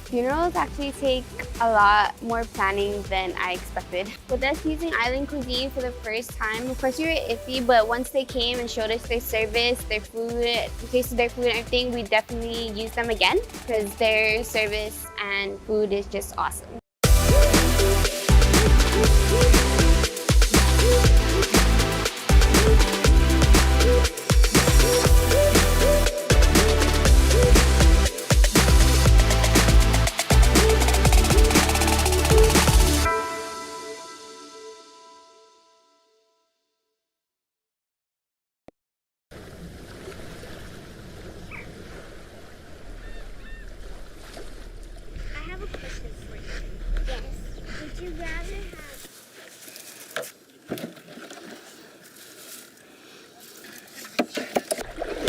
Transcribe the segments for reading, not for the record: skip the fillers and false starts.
Funerals actually take a lot more planning than I expected. With us using Island Cuisine for the first time, of course we were iffy, but once they came and showed us their service, their food, we tasted their food and everything, we definitely use them again because their service and food is just awesome. I have a question for you. Yes. Would you rather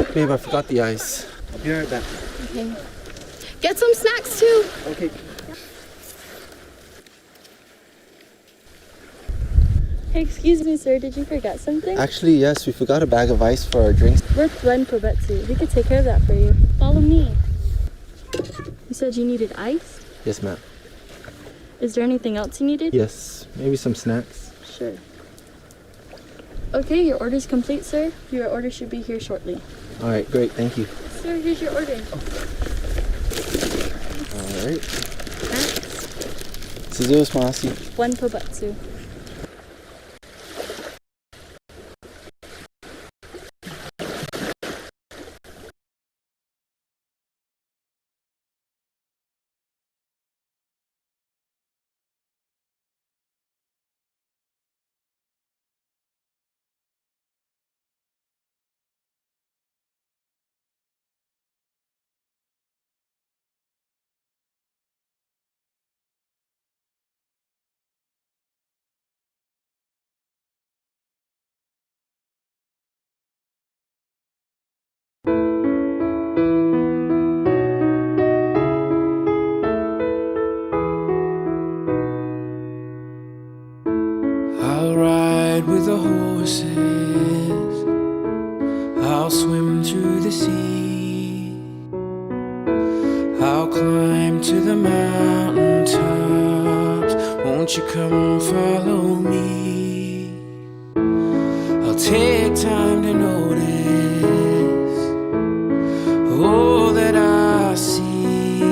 have... Babe, I forgot the ice. Here, that. Okay. Get some snacks too. Okay. Hey, excuse me, sir. Did you forget something? Actually, yes, we forgot a bag of ice for our drinks. We're Glen Pobetsu. We could take care of that for you. Follow me. You said you needed ice? Yes, ma'am. Is there anything else you needed? Yes, maybe some snacks. Sure. Okay, your order's complete, sir. Your order should be here shortly. All right, great, thank you. Sir, here's your order. All right. Thanks. Suzuki Masi. Glen Pobetsu. I'll ride with the horses, I'll swim through the sea, I'll climb to the mountain tops. Won't you come follow me? I'll take time to notice all that I see,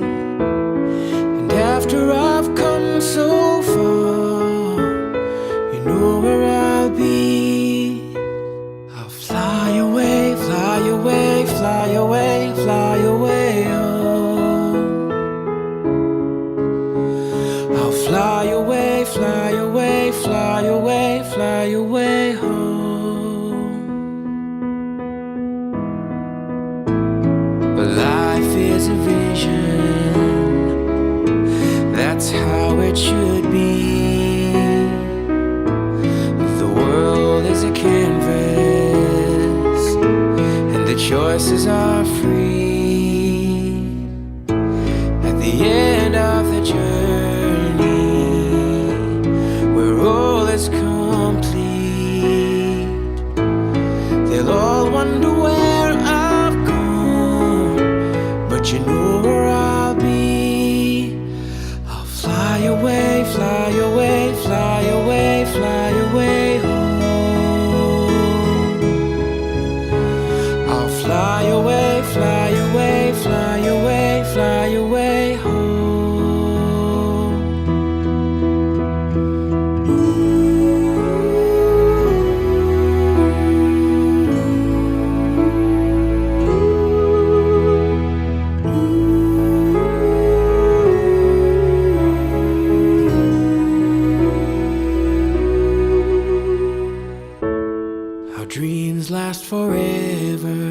and after I've come so far, you know where I'll be. I'll fly away, fly away, fly away, fly away home. I'll fly away, fly away, fly away, fly away home. But life is a vision, that's how it should be. The world is a canvas, and the choices are free. At the end of the journey, where all is complete, they'll all wonder where I've gone, but you know where I'll be. I'll fly away, fly away, fly away, fly away home. I'll fly away, fly away, fly away, fly away home. Our dreams last forever,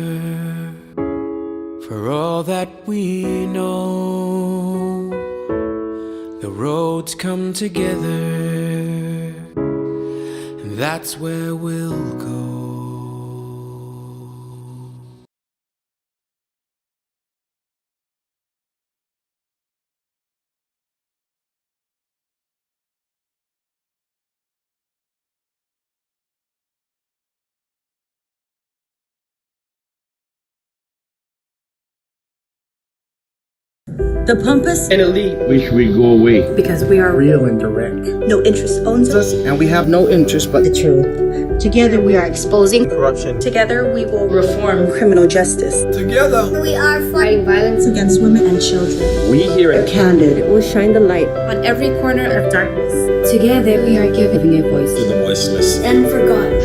for all that we know. The roads come together, and that's where we'll go. The Pampas, An elite wish we go away. because we are Real and direct. no interest owns us. And we have no interest but The truth. Together we are exposing. Corruption. Together we will reform criminal justice together. We are fighting violence. against women and children. We here at Candid We'll shine the light. on every corner of darkness. Together we are giving a voice. to the voiceless. And forgotten.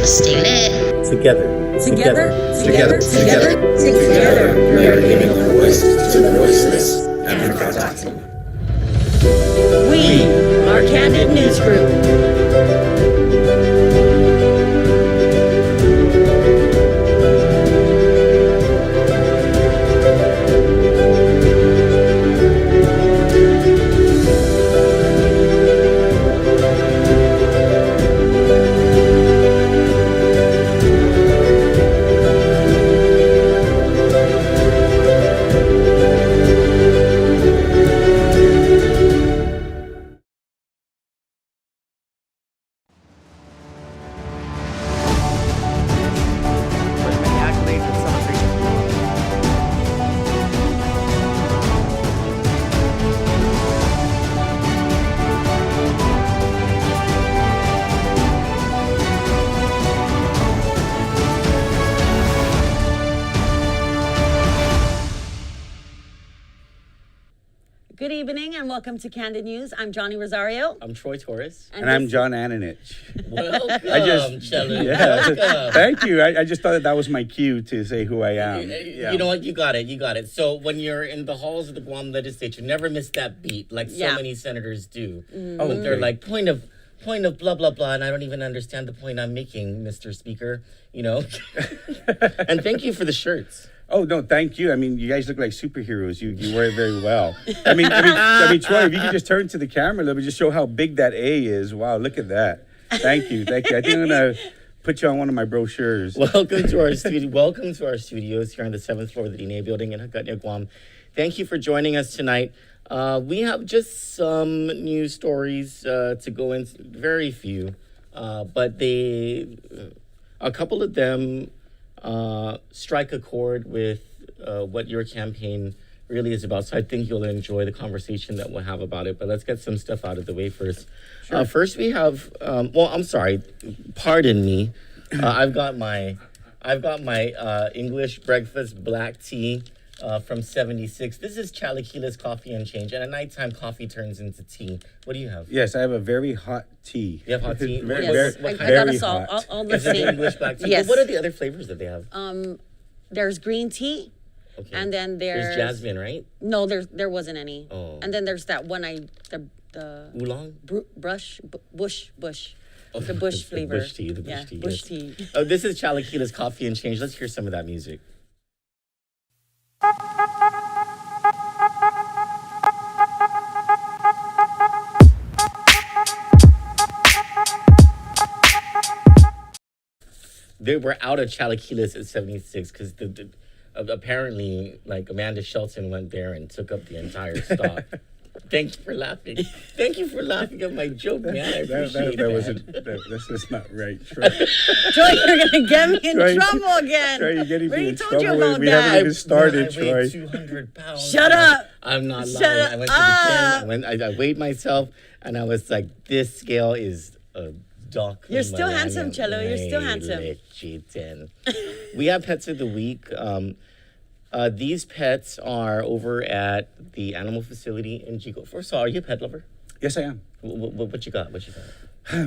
Together. Together, Together. together, Together. We are giving a voice to the voiceless and forgotten. We are Candid News Group. Good evening and welcome to Candid News. I'm Johnny Rosario. I'm Troy Torres. And I'm John Ananich. Welcome, Chelo. Welcome. Thank you. I just thought that was my cue to say who I am. You know what? You got it. You got it. So when you're in the halls of the Guam legislature, never miss that beat like so many senators do. When they're like, point of blah, blah, blah, and I don't even understand the point I'm making, Mr. Speaker, you know? And thank you for the shirts. Oh no, thank you. I mean, you guys look like superheroes. You wear it very well. I mean, Troy, if you could just turn to the camera a little bit, just show how big that A is. Wow, look at that. Thank you. I think I'm gonna put you on one of my brochures. Welcome to our studio. Welcome to our studios here on the 7th floor of the Dine building in Hagåtña, Guam. Thank you for joining us tonight. We have just some news stories to go into. Very few, but a couple of them. Strike a chord with what your campaign really is about. So I think you'll enjoy the conversation that we'll have about it. But let's get some stuff out of the way first. Sure. First, we have. I'm sorry. Pardon me. I've got my English breakfast black tea from '76. This is Chalaquiles Coffee and Change, and at nighttime coffee turns into tea. What do you have? Yes, I have a very hot tea. You have hot tea? I got us all the Is it same. English black tea? Yes. What are the other flavors that they have? There's green tea, Okay. and then there's jasmine, right? No, there wasn't any. Oh. And then there's that one the Oolong? bush. Oh, The bush flavor. Bush tea, the bush tea. Bush yes. tea. Oh, this is Chalaquiles Coffee and Change. Let's hear some of that music. They were out of Chalaquiles at 76 because apparently, like, Amanda Shelton went there and took up the entire stock. Thank you for laughing. Thank you for laughing at my joke, man. I appreciate that. This is not right, Troy. Troy, you're gonna get me in trouble again. Troy, you're getting me in told you trouble. about We that. haven't even started, I Troy. weighed 200 pounds. Shut up. I'm not lying. Shut I went to the gym. I weighed myself, and I was like, this scale is a doc. You're still handsome, Cello. You're still handsome. We have Pets of the Week. These pets are over at the animal facility in Chico. First of all, are you a pet lover? Yes, I am. What you got?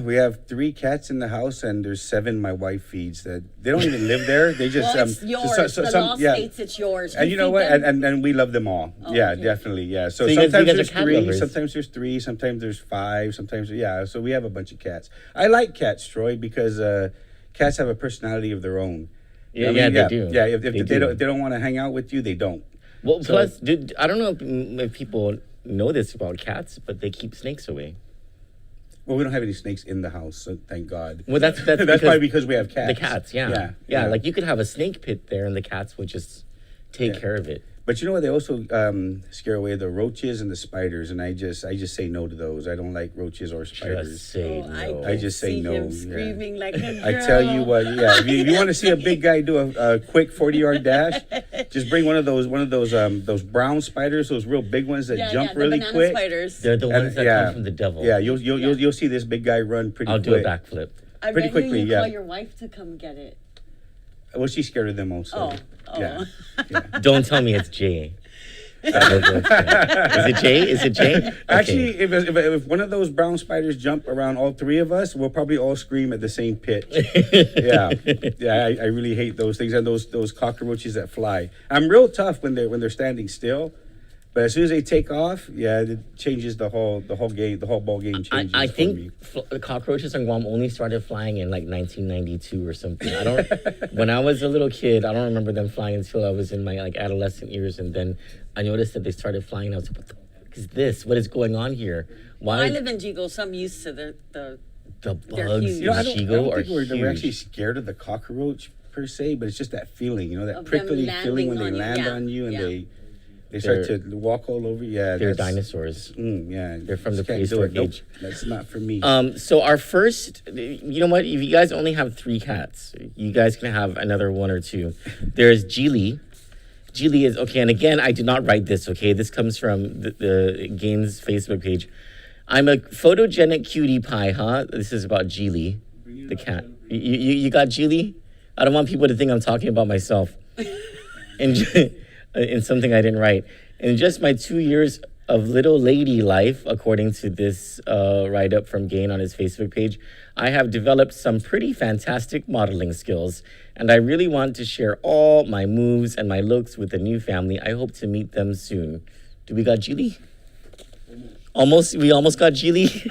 We have 3 cats in the house, and there's 7 my wife feeds. That they don't even live there. They just Well, it's yours. The law states it's yours. And you know what? And we love them all. Oh, yeah, okay. definitely. Yeah. So you sometimes guys are there's cat 3, lovers. sometimes there's 3, sometimes there's 5, sometimes So we have a bunch of cats. I like cats, Troy, because cats have a personality of their own. Yeah, I mean, they do. Yeah, if They they don't want to hang out with you, they don't. Well, plus, I don't know if people know this about cats, but they keep snakes away. Well, we don't have any snakes in the house, so thank God. Well, that's probably because we have cats. The cats, yeah. Like you could have a snake pit there, and the cats would just take care of it. But you know what? They also scare away the roaches and the spiders, and I just say no to those. I don't like roaches or spiders. Just say no. I just say no. Him screaming like a girl. I tell you what, if you want to see a big guy do a quick 40-yard dash, just bring one of those brown spiders, those real big ones that jump the really banana quick. spiders. They're the ones that yeah. come from the devil. Yeah, you'll see this big guy run pretty I'll quick. do a backflip. I pretty bet quickly, you yeah. call your wife to come get it. Well, she's scared of them also. Oh. Yeah. Don't tell me it's Jay. Is it Jay? Is it Jay? Okay. Actually, if one of those brown spiders jump around all three of us, we'll probably all scream at the same pitch. Yeah. I really hate those things, and those cockroaches that fly. I'm real tough when they're standing still, but as soon as they take off, yeah, it changes the whole game. The whole ball game changes. I for think me. the cockroaches on Guam only started flying in like 1992 or something. I don't. When I was a little kid, I don't remember them flying until I was in my like adolescent years, and then I noticed that they started flying. And I was like, "What the fuck is this? What is going on here? Why?" I live in Jigo, so I'm used to the the they're bugs huge. in You know, I don't Chigo are think we're huge. actually scared of the cockroach per se, but it's just that feeling, that Of them prickly feeling when they landing on you, land yeah, on you and yeah. they start to walk all over. Yeah, They're that's- dinosaurs. Yeah, They're from the just can't do prehistoric it. Nope, age. that's not for me. So our first, you know what? If you guys only have 3 cats, you guys can have another 1 or 2. There's Geely. Geely is okay, and again, I did not write this. Okay, this comes from the Gaines Facebook page. I'm a photogenic cutie pie, huh? This is about Geely, the cat. You got Geely? I don't want people to think I'm talking about myself. In something I didn't write. In just my 2 years of little lady life, according to this write-up from Gain on his Facebook page, I have developed some pretty fantastic modeling skills, and I really want to share all my moves and my looks with the new family. I hope to meet them soon. Do we got Geely? We almost got Geely.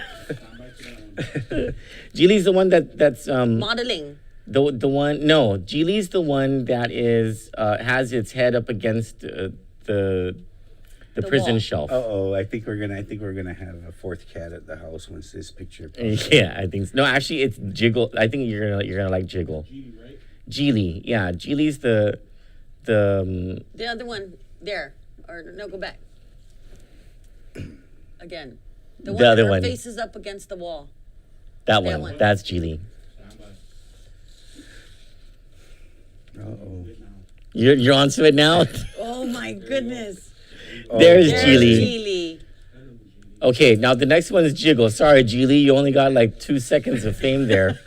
Geely's the one that's modeling. The one, no, Geely's the one that is has its head up against the prison wall. shelf. I think we're gonna have a 4th cat at the house once this picture pops up. Yeah, I think so. No, actually, it's Jiggle. I think you're gonna like Jiggle. Geely, right? Geely, yeah, Geely's the other one there, or no, go back. Again, the one other that one. faces up against the wall. that That one. one. That's Geely. You're onto it now. Oh my goodness. There's There's Geely. Geely. Okay, now the next one is Jiggle. Sorry, Geely, you only got like 2 seconds of fame there.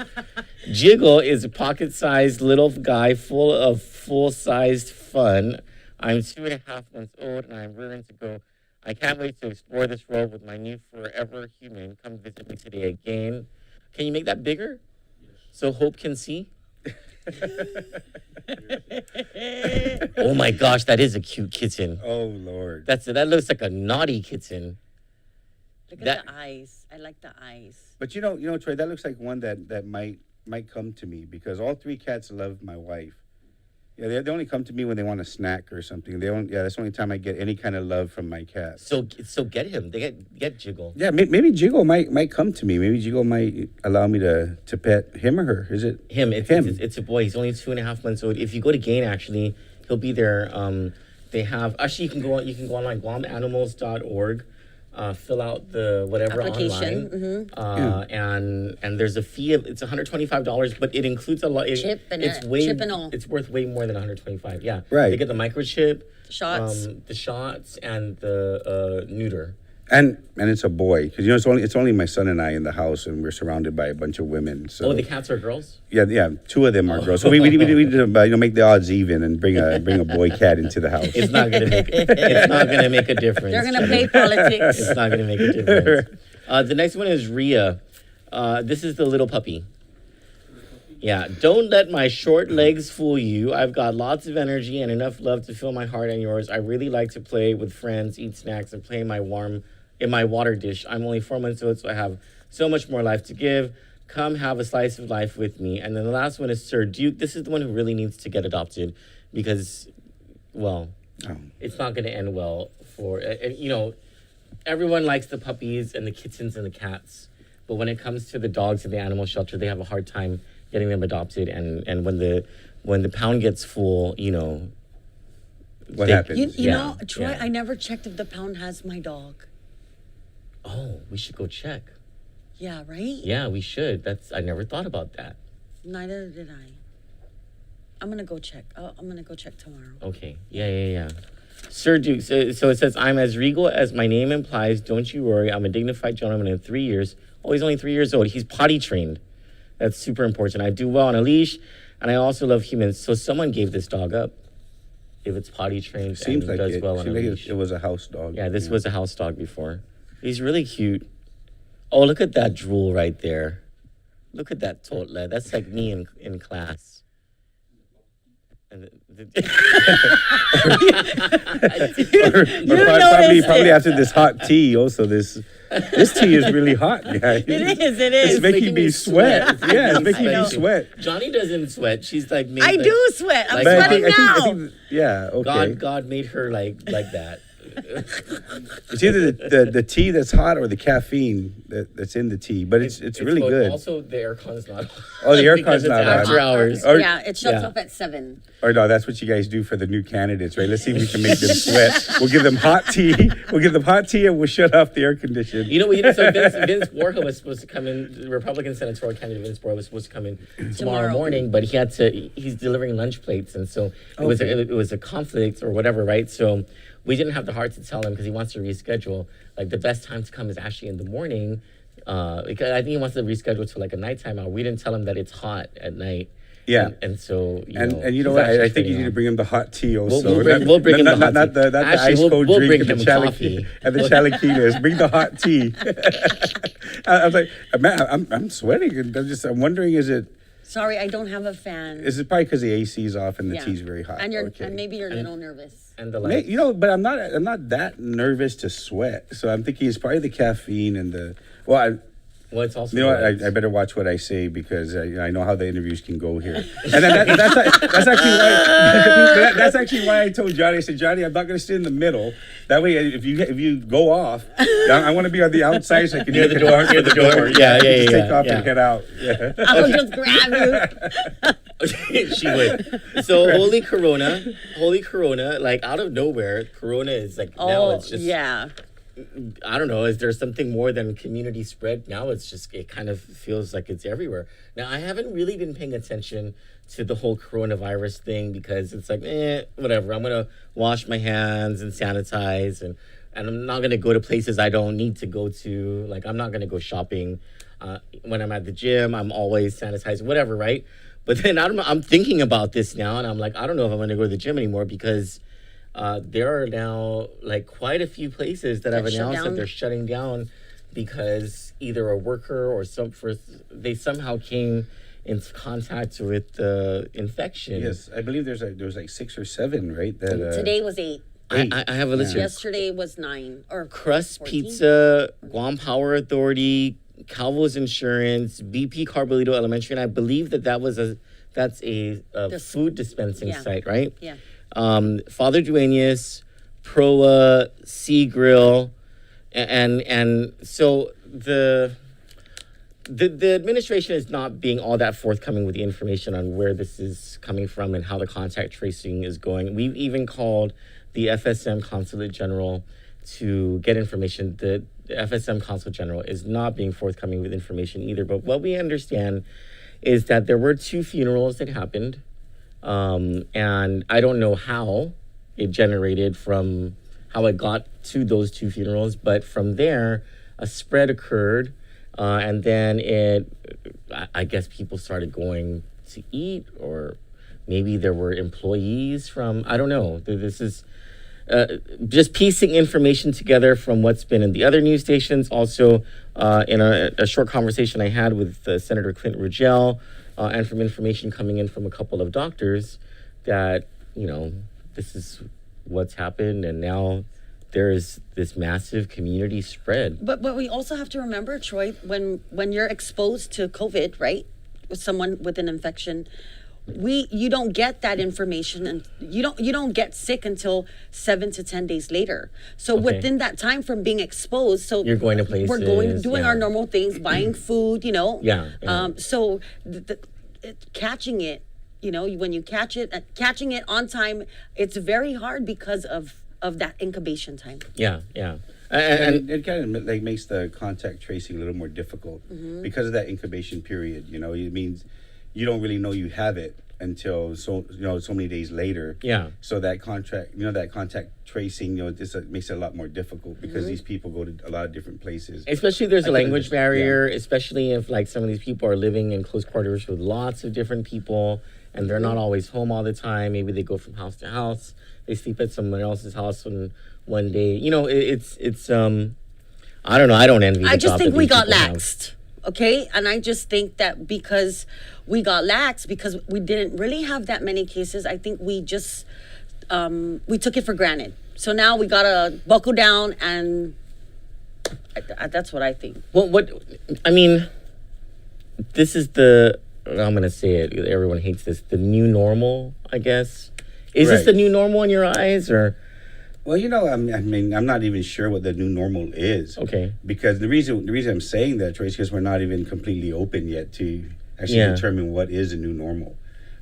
Jiggle is a pocket-sized little guy full of full-sized fun. I'm 2.5 months old and I'm rearing to go. I can't wait to explore this world with my new forever human. Come visit me today again. Can you make that bigger? So Hope can see? Oh my gosh, that is a cute kitten. Oh Lord. That looks like a naughty kitten. Look at That- the eyes. I like the eyes. But you know, Troy, that looks like one that might come to me because all 3 cats love my wife. Yeah, they only come to me when they want a snack or something. That's the only time I get any kind of love from my cats. So get him. They get Jiggle. Yeah, maybe Jiggle might come to me. Maybe Jiggle might allow me to pet him or her. Is it Him. him? It's a boy. He's only 2.5 months old. If you go to Gain, actually, he'll be there. They have actually you can go online guamanimals.org. Fill out the whatever Application, online, and there's a fee of it's $125, but it includes a lot. Chip and all. It's worth way more than $125. Yeah, Right. They get the microchip, Shots. the shots, and the neuter. And it's a boy because it's only my son and I in the house, and we're surrounded by a bunch of women. So Oh, the cats are girls. yeah, 2 of them are girls. So we need to make the odds even and bring a boy cat into the house. It's not gonna make a difference. They're gonna play politics. It's not going to make a difference. The next one is Rhea. This is the little puppy. Yeah, don't let my short legs fool you. I've got lots of energy and enough love to fill my heart and yours. I really like to play with friends, eat snacks, and play in my water dish. I'm only 4 months old, so I have so much more life to give. Come have a slice of life with me. And then the last one is Sir Duke. This is the one who really needs to get adopted because, well, it's not going to end well for, everyone likes the puppies and the kittens and the cats, but when it comes to the dogs in the animal shelter, they have a hard time getting them adopted. And when the pound gets full, What happens? You know, Troy, yeah. I never checked if the pound has my dog. Oh, we should go check. Yeah, right? Yeah, we should. I never thought about that. Neither did I. I'm gonna go check. I'm gonna go check tomorrow. Okay. Yeah. Sir Duke, so it says, I'm as regal as my name implies. Don't you worry. I'm a dignified gentleman in 3 years. Oh, he's only 3 years old. He's potty trained. That's super important. I do well on a leash, and I also love humans. So someone gave this dog up. If it's potty trained Seems and like does it. well on a Seems like leash. it was a house dog. Yeah, this was a house dog before. He's really cute. Oh, look at that drool right there. Look at that toddler. That's like me in class. And Probably after this hot tea. Also, this tea is really hot, guys. It is. It's making me sweat. Yeah, it's making me sweat. Johnny doesn't sweat. She's like made. I do sweat. I'm like- But sweating now. yeah. Okay. God made her like that. It's either the tea that's hot or the caffeine that's in the tea, but it's really both. good. Also, the aircon's not. Oh, the aircon's because it's not on. after hours. Or- Yeah, it shuts Yeah. off at 7. Or no, that's what you guys do for the new candidates, right? Let's see if we can make them sweat. We'll give them hot tea. We'll give them hot tea and we'll shut off the air condition. You know, so Vince Warhill was supposed to come in. The Republican senatorial candidate Vince Warhill was supposed to come in tomorrow morning, but he had to. He's delivering lunch plates, and so it was a conflict or whatever, right? So we didn't have the heart to tell him because he wants to reschedule. Like the best time to come is actually in the morning, because I think he wants to reschedule to like a nighttime hour. We didn't tell him that it's hot at night. Yeah. And so you And know, you know he's what? actually I think you training need to on. bring him the hot tea also. We'll bring him the hot not tea. the Actually, ice cold we'll drink bring and him the coffee. and the chalaquitas. Bring the hot tea. I was like, man, I'm sweating. And I'm wondering, is it Sorry, I don't have a fan. probably because the AC is off and the Yeah. tea's very hot? And you're Okay. and maybe you're a little nervous. And the lights. You know, but I'm not that nervous to sweat. So I'm thinking it's probably the caffeine and the Well, it's also you know the what? lights. I better watch what I say because I know how the interviews can go here. And then that's actually why that's actually why I told Johnny. I said, Johnny, I'm not going to sit in the middle. That way, if you go off, I want to be on the outside so I can Near the door, near the door. Yeah. Just take off and head out. Yeah. I'll just grab you. She would. So Holy Corona, like out of nowhere, Corona is like now it's just. yeah. I don't know. Is there something more than community spread? Now it kind of feels like it's everywhere. Now I haven't really been paying attention to the whole coronavirus thing because it's like, whatever. I'm gonna wash my hands and sanitize, and I'm not gonna go to places I don't need to go to. Like I'm not gonna go shopping. When I'm at the gym, I'm always sanitized, whatever, right? But then I'm thinking about this now, and I'm like, I don't know if I'm gonna go to the gym anymore because. There are now like quite a few places that have announced that they're shutting down because either a worker or they somehow came into contact with the infection. Yes, I believe there was like 6 or 7, right? That Today was 8. I have a list here. Yesterday was 9 or Crust 14? Pizza, Guam Power Authority, Calvo's Insurance, BP Carbolito Elementary, and I believe that's a food dispensing site, right? Yeah. Father Duenas, Proa, Sea Grill, and so the administration is not being all that forthcoming with the information on where this is coming from and how the contact tracing is going. We've even called the FSM Consulate General to get information. The FSM Consulate General is not being forthcoming with information either. But what we understand is that there were 2 funerals that happened. And I don't know how it generated from how it got to those 2 funerals, but from there, a spread occurred. And then I guess people started going to eat, or maybe there were employees from, I don't know. This is just piecing information together from what's been in the other news stations. Also, in a short conversation I had with Senator Clint Ruggiel, and from information coming in from a couple of doctors that, this is what's happened, and now there is this massive community spread. But we also have to remember, Troy, when you're exposed to COVID, right, with someone with an infection, you don't get that information, and you don't get sick until 7 to 10 days later. So within that time from being exposed, so you're going to places. We're doing our normal things, buying food, Yeah. So catching it, when you catch it, catching it on time, it's very hard because of that incubation time. Yeah. And it kind of like makes the contact tracing a little more difficult because of that incubation period. It means you don't really know you have it until so many days later. Yeah. So that contact tracing, this makes it a lot more difficult because these people go to a lot of different places. Especially if there's a I can language understand, barrier, especially if like some of these people are living in close quarters with lots of different people and they're not always home all the time. Maybe they go from house to house. They sleep at someone else's house one day. It's I don't know. I don't envy. I the just job think that we these got people have. laxed. Okay, and I just think that because we got lax, because we didn't really have that many cases, I think we just we took it for granted. So now we gotta buckle down, and that's what I think. Well, I mean, this is I'm gonna say it. Everyone hates this. The new normal, I guess. Is this Right. the new normal in your eyes, or? Well, I'm not even sure what the new normal is. Okay. Because the reason I'm saying that, Troy, is because we're not even completely open yet to actually Yeah. determine what is a new normal,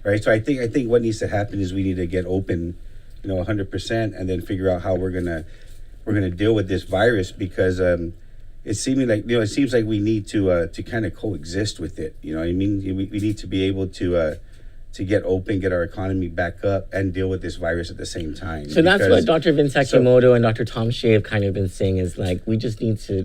right? So I think what needs to happen is we need to get open, 100%, and then figure out how we're gonna deal with this virus because it's seeming like it seems like we need to kind of coexist with it. You know what I mean? We need to be able to get open, get our economy back up, and deal with this virus at the same time. So that's what Dr. Vince so- Akimoto and Dr. Tom Shea have kind of been saying is like, we just need to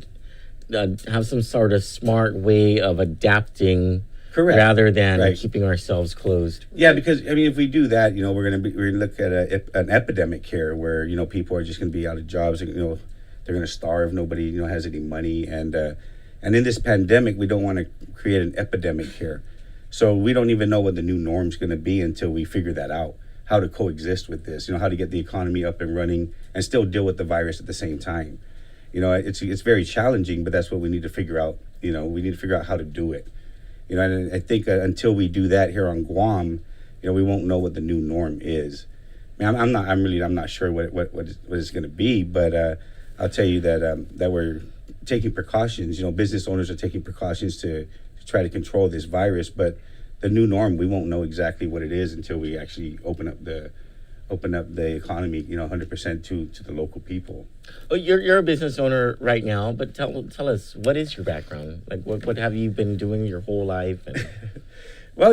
have some sort of smart way of adapting Correct. rather than Right. keeping ourselves closed. Yeah, because if we do that, we're gonna look at an epidemic here where people are just gonna be out of jobs, and they're gonna starve. Nobody has any money, and in this pandemic, we don't want to create an epidemic here. So we don't even know what the new norm's going to be until we figure that out, how to coexist with this, how to get the economy up and running and still deal with the virus at the same time. It's very challenging, but that's what we need to figure out. We need to figure out how to do it. And I think until we do that here on Guam, we won't know what the new norm is. I mean, I'm not sure what it's going to be, but I'll tell you that we're taking precautions. Business owners are taking precautions to try to control this virus, but the new norm, we won't know exactly what it is until we actually open up the economy, 100% to the local people. Oh, you're a business owner right now, but tell us, what is your background? Like, what have you been doing your whole life? And... Well,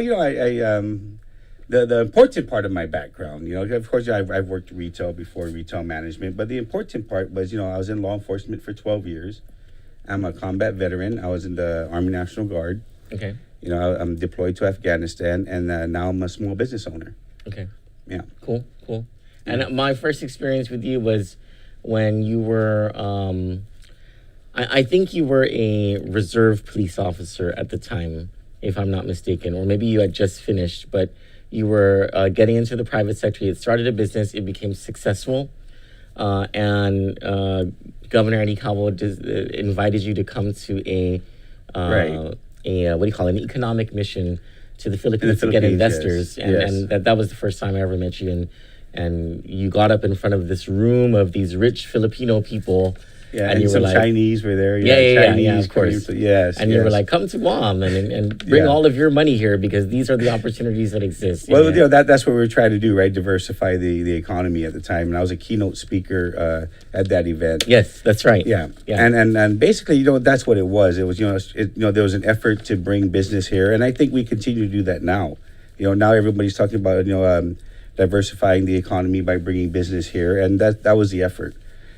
the important part of my background, of course, I've worked retail before, retail management, but the important part was, I was in law enforcement for 12 years. I'm a combat veteran. I was in the Army National Guard. Okay. I'm deployed to Afghanistan, and now I'm a small business owner. Okay. Yeah. Cool. And my first experience with you was when you were, I think you were a reserve police officer at the time, if I'm not mistaken, or maybe you had just finished, but you were getting into the private sector. You had started a business. It became successful. And Governor Eddie Cabo invited you to come to a what do you call it, an economic mission to the Philippines to get investors. Yes. And that was the first time I ever met you. And you got up in front of this room of these rich Filipino people. Yeah, and you were some like, Chinese were there. Chinese, of course. Yes. And you were like, come to Guam and bring all of your money here because these are the opportunities that exist. Well, that's what we were trying to do, right? Diversify the economy at the time. And I was a keynote speaker at that event. Yes, that's right. Yeah. And basically, that's what it was. It was, there was an effort to bring business here. And I think we continue to do that now. Now everybody's talking about, diversifying the economy by bringing business here. And that was the effort.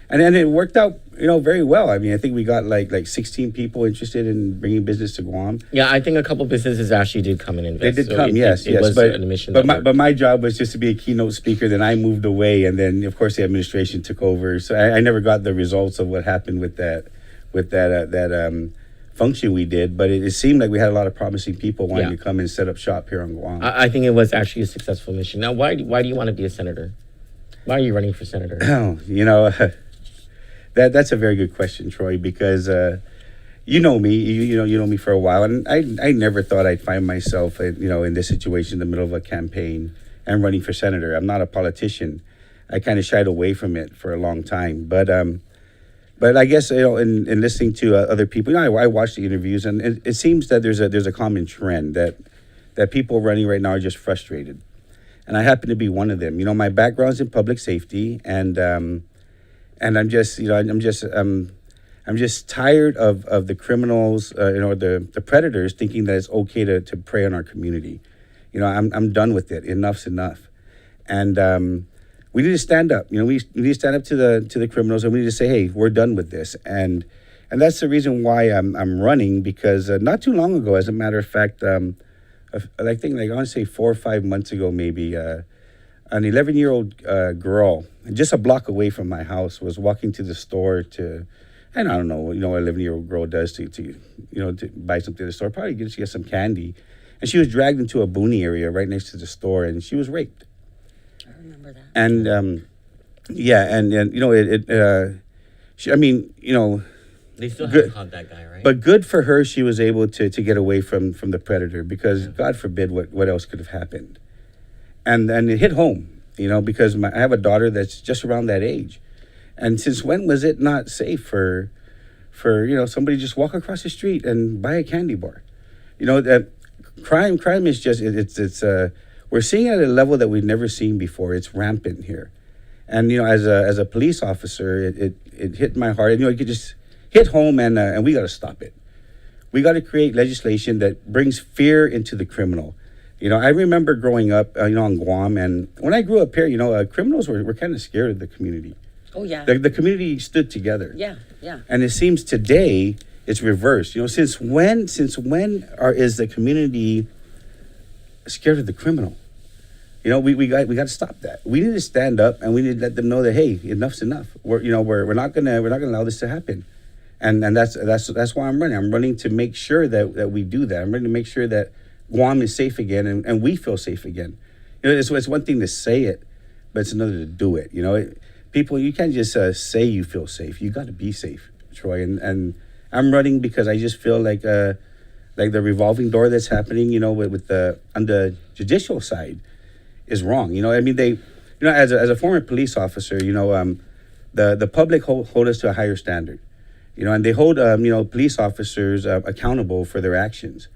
And then it worked out, very well. I mean, I think we got like 16 people interested in bringing business to Guam. Yeah, I think a couple businesses actually did come and invest. They did come, yes. It was but, an mission. But my job was just to be a keynote speaker. Then I moved away, and then of course the administration took over. So I never got the results of what happened with that function we did. But it seemed like we had a lot of promising people wanting to come and set up shop here on Guam. I think it was actually a successful mission. Now, why do you want to be a senator? Why are you running for senator? Oh, That's a very good question, Troy, because you know me, you know me for a while, and I never thought I'd find myself, in this situation in the middle of a campaign and running for senator. I'm not a politician. I kind of shied away from it for a long time, but I guess in listening to other people, I watch the interviews, and it seems that there's a common trend that people running right now are just frustrated, and I happen to be one of them. My background's in public safety, and I'm just, I'm just tired of the criminals, the predators thinking that it's okay to prey on our community. You know, I'm done with it. Enough's enough. And we need to stand up. You know, we need to stand up to the criminals, and we need to say, hey, we're done with this. And that's the reason why I'm running, because not too long ago, as a matter of fact, I think I want to say 4 or 5 months ago, maybe, an 11-year-old girl, just a block away from my house, was walking to the store to, and I don't know, you know, what an 11-year-old girl does to buy something at the store. Probably she gets some candy. And she was dragged into a boony area right next to the store, and she was raped. I remember that. And yeah, and you know, I mean, you know, They still haven't caught that guy, right? but good for her, she was able to get away from the predator, because God forbid what else could have happened. And it hit home, you know, because I have a daughter that's just around that age. And since when was it not safe for you know, somebody just walk across the street and buy a candy bar? You know, that crime is just, it's we're seeing it at a level that we've never seen before. It's rampant here. And, you know, as a police officer, it hit my heart. And, you know, it could just hit home, and we got to stop it. We got to create legislation that brings fear into the criminal. You know, I remember growing up, you know, on Guam, and when I grew up here, you know, criminals were kind of scared of the community. Oh, yeah. The community stood together. Yeah, yeah. And it seems today it's reversed. You know, since when is the community scared of the criminal? You know, we got to stop that. We need to stand up, and we need to let them know that, hey, enough's enough. We're not gonna allow this to happen. And that's why I'm running. I'm running to make sure that we do that. I'm running to make sure that Guam is safe again, and we feel safe again. You know, it's one thing to say it, but it's another to do it. You know, people, you can't just say you feel safe. You got to be safe, Troy. And I'm running because I just feel like the revolving door that's happening, you know, with the on the judicial side is wrong. You know, I mean, you know, as a former police officer, you know, the public hold us to a higher standard. You know, and they hold, you know, police officers accountable for their actions.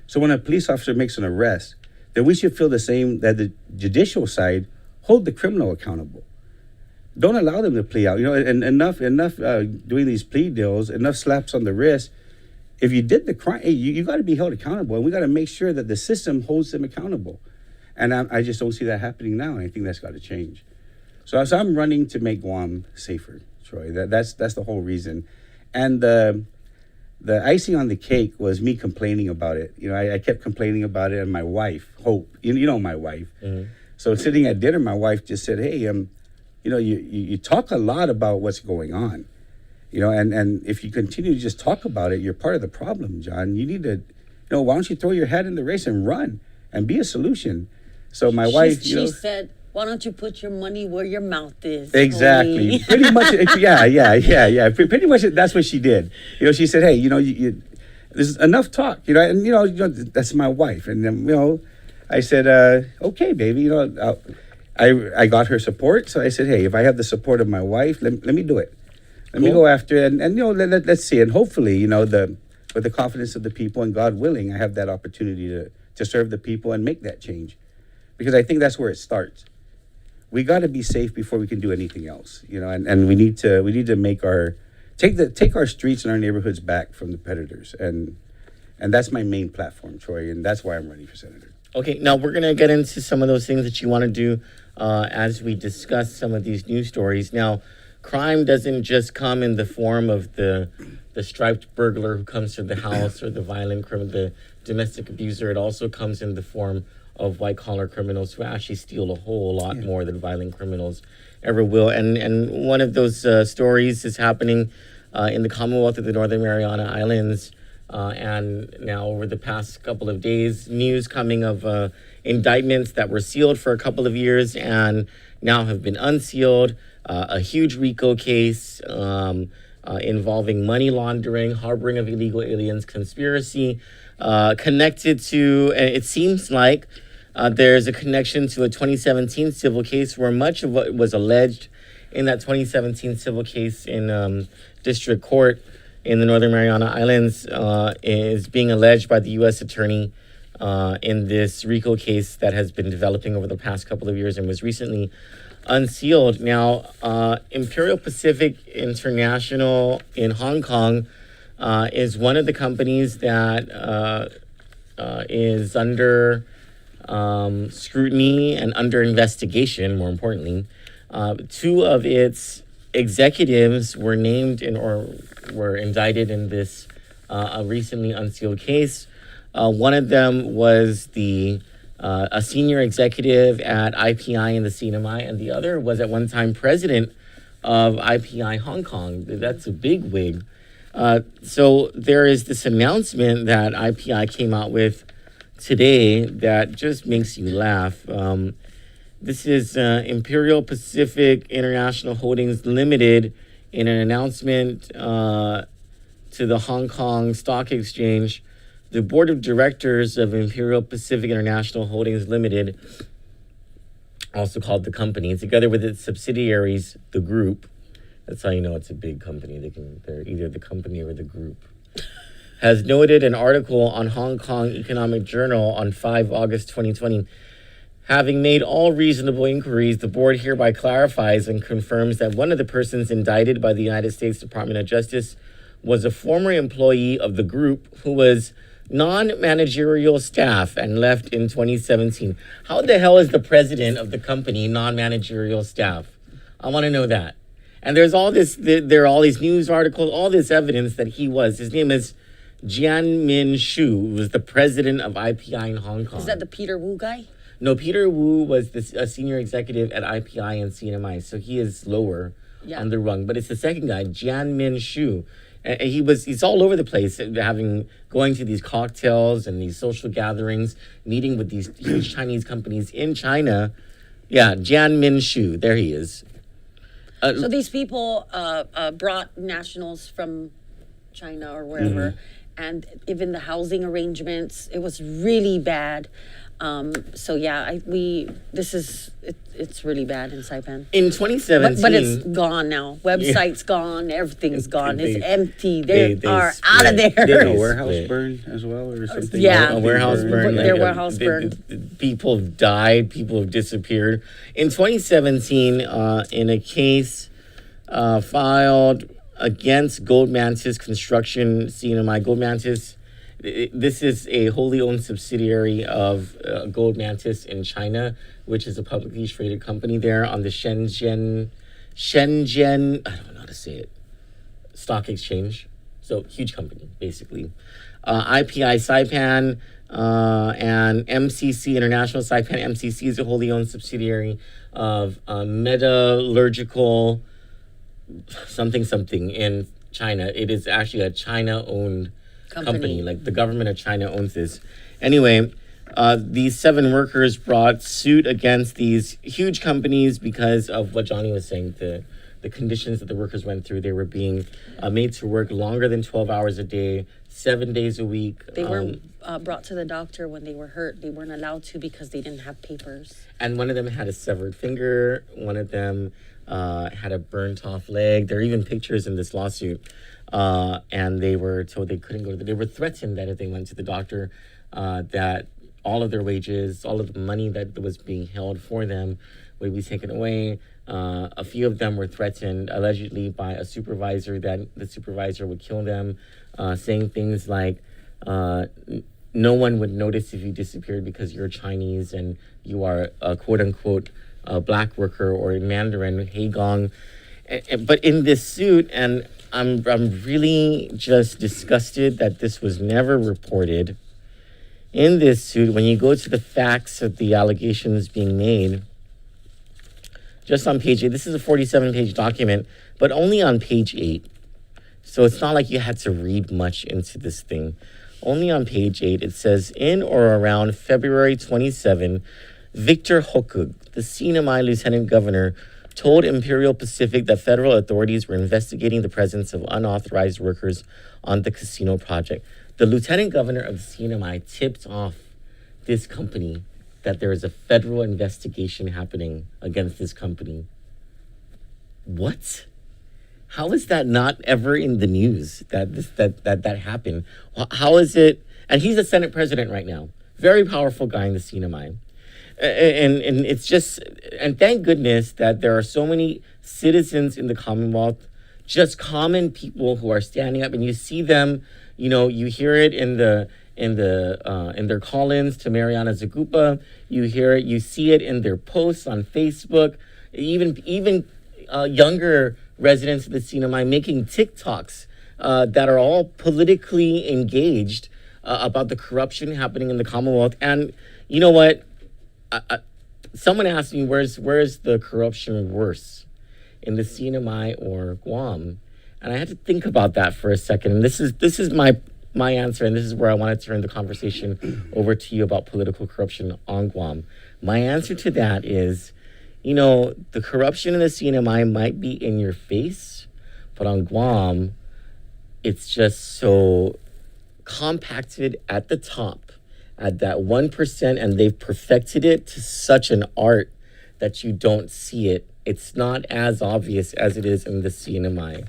So when a police officer makes an arrest, then we should feel the same, that the judicial side hold the criminal accountable. Don't allow them to plea out. You know, and enough doing these plea deals, enough slaps on the wrist. If you did the crime, hey, you got to be held accountable, and we got to make sure that the system holds them accountable. And I just don't see that happening now, and I think that's got to change. So I'm running to make Guam safer, Troy. That's the whole reason. And the icing on the cake was me complaining about it. You know, I kept complaining about it, and my wife, Hope, you know my wife. Mm-hmm. So sitting at dinner, my wife just said, hey, you know, you talk a lot about what's going on. You know, and if you continue to just talk about it, you're part of the problem, John. You need to, you know, why don't you throw your hat in the race and run and be a solution? So my wife, you know, she said, why don't you put your money where your mouth is? Exactly. Pretty much, yeah. Pretty much that's what she did. You know, she said, hey, you know, there's enough talk, you know, and, you know, that's my wife. And, you know, I said, okay, baby, you know, I got her support. So I said, hey, if I have the support of my wife, let me do it. Let me go after it. And you know, let's see. And hopefully, you know, with the confidence of the people and God willing, I have that opportunity to serve the people and make that change. Because I think that's where it starts. We got to be safe before we can do anything else, you know, and we need to make take our streets and our neighborhoods back from the predators. And that's my main platform, Troy, and that's why I'm running for senator. Okay, now we're going to get into some of those things that you want to do as we discuss some of these news stories. Now, crime doesn't just come in the form of the striped burglar who comes to the house or the violent criminal, the domestic abuser. It also comes in the form of white-collar criminals who actually steal a whole lot more than violent criminals ever will. And one of those stories is happening in the Commonwealth of the Northern Mariana Islands. And now over the past couple of days, news coming of indictments that were sealed for a couple of years and now have been unsealed. A huge RICO case involving money laundering, harboring of illegal aliens, conspiracy, connected to, it seems like there's a connection to a 2017 civil case where much of what was alleged in that 2017 civil case in district court in the Northern Mariana Islands is being alleged by the U.S. attorney in this RICO case that has been developing over the past couple of years and was recently unsealed. Now, Imperial Pacific International in Hong Kong is one of the companies that is under scrutiny and under investigation, more importantly. Two of its executives were named or were indicted in this a recently unsealed case. One of them was a senior executive at IPI in the CNMI, and the other was at one time president of IPI Hong Kong. That's a big wig. So there is this announcement that IPI came out with today that just makes you laugh. This is Imperial Pacific International Holdings Limited in an announcement to the Hong Kong Stock Exchange. The board of directors of Imperial Pacific International Holdings Limited, also called the company, together with its subsidiaries, the group, that's how you know it's a big company. They're either the company or the group, has noted an article on Hong Kong Economic Journal on 5 August 2020. Having made all reasonable inquiries, the board hereby clarifies and confirms that one of the persons indicted by the United States Department of Justice was a former employee of the group who was non-managerial staff and left in 2017. How the hell is the president of the company non-managerial staff? I want to know that. And there's all this, there are all these news articles, all this evidence that he was. His name is Jianmin Xu, who was the president of IPI in Hong Kong. Is that the Peter Wu guy? No, Peter Wu was a senior executive at IPI and CNMI, so he is lower on the rung. But it's the second guy, Jianmin Xu. And he's all over the place, going to these cocktails and these social gatherings, meeting with these huge Chinese companies in China. Yeah, Jianmin Xu, there he is. So these people brought nationals from China or wherever, and even the housing arrangements, it was really bad. So yeah, it's really bad in Saipan. In 2017, but it's gone now. Website's gone. Everything's gone. It's empty. They are out of there. Did a warehouse burn as well, or something? Yeah, a warehouse burn. Their warehouse burned. People have died. People have disappeared. In 2017, in a case filed against Gold Mantis Construction CNMI, Gold Mantis. This is a wholly owned subsidiary of Gold Mantis in China, which is a publicly traded company there on the Shenzhen, I don't know how to say it, stock exchange. So huge company, basically. IPI Saipan and MCC International. Saipan MCC is a wholly owned subsidiary of Metallurgical something in China. It is actually a China-owned company. Like the government of China owns this. Anyway, these 7 workers brought suit against these huge companies because of what Johnny was saying, the conditions that the workers went through. They were being made to work longer than 12 hours a day, 7 days a week. They weren't brought to the doctor when they were hurt. They weren't allowed to because they didn't have papers. And one of them had a severed finger. One of them had a burnt off leg. There are even pictures in this lawsuit. And they were told they couldn't go they were threatened that if they went to the doctor, that all of their wages, all of the money that was being held for them would be taken away. A few of them were threatened allegedly by a supervisor that the supervisor would kill them, saying things like, no one would notice if you disappeared because you're Chinese and you are a quote unquote black worker or a Mandarin, Heigong. But in this suit, and I'm really just disgusted that this was never reported. In this suit, when you go to the facts of the allegations being made, just on page 8, this is a 47-page document, but only on page 8. So it's not like you had to read much into this thing. Only on page 8, it says, in or around February 27, Victor Hokug, the CNMI lieutenant governor, told Imperial Pacific that federal authorities were investigating the presence of unauthorized workers on the casino project. The lieutenant governor of CNMI tipped off this company that there is a federal investigation happening against this company. What? How is that not ever in the news that happened? How is it? And he's a Senate president right now. Very powerful guy in the CNMI. And it's just, and thank goodness that there are so many citizens in the Commonwealth, just common people who are standing up, and you see them, you know, you hear it in the in their call-ins to Mariana Zagupa. You hear it, you see it in their posts on Facebook. Even younger residents of the Sinai making TikToks that are all politically engaged about the corruption happening in the Commonwealth. And you know what? Someone asked me, where's the corruption worse, in the Sinai or Guam? And I had to think about that for a second. And this is my answer, and this is where I want to turn the conversation over to you about political corruption on Guam. My answer to that is, the corruption in the Sinai might be in your face, but on Guam, it's just so compacted at the top, at that 1%, and they've perfected it to such an art that you don't see it. It's not as obvious as it is in the Sinai.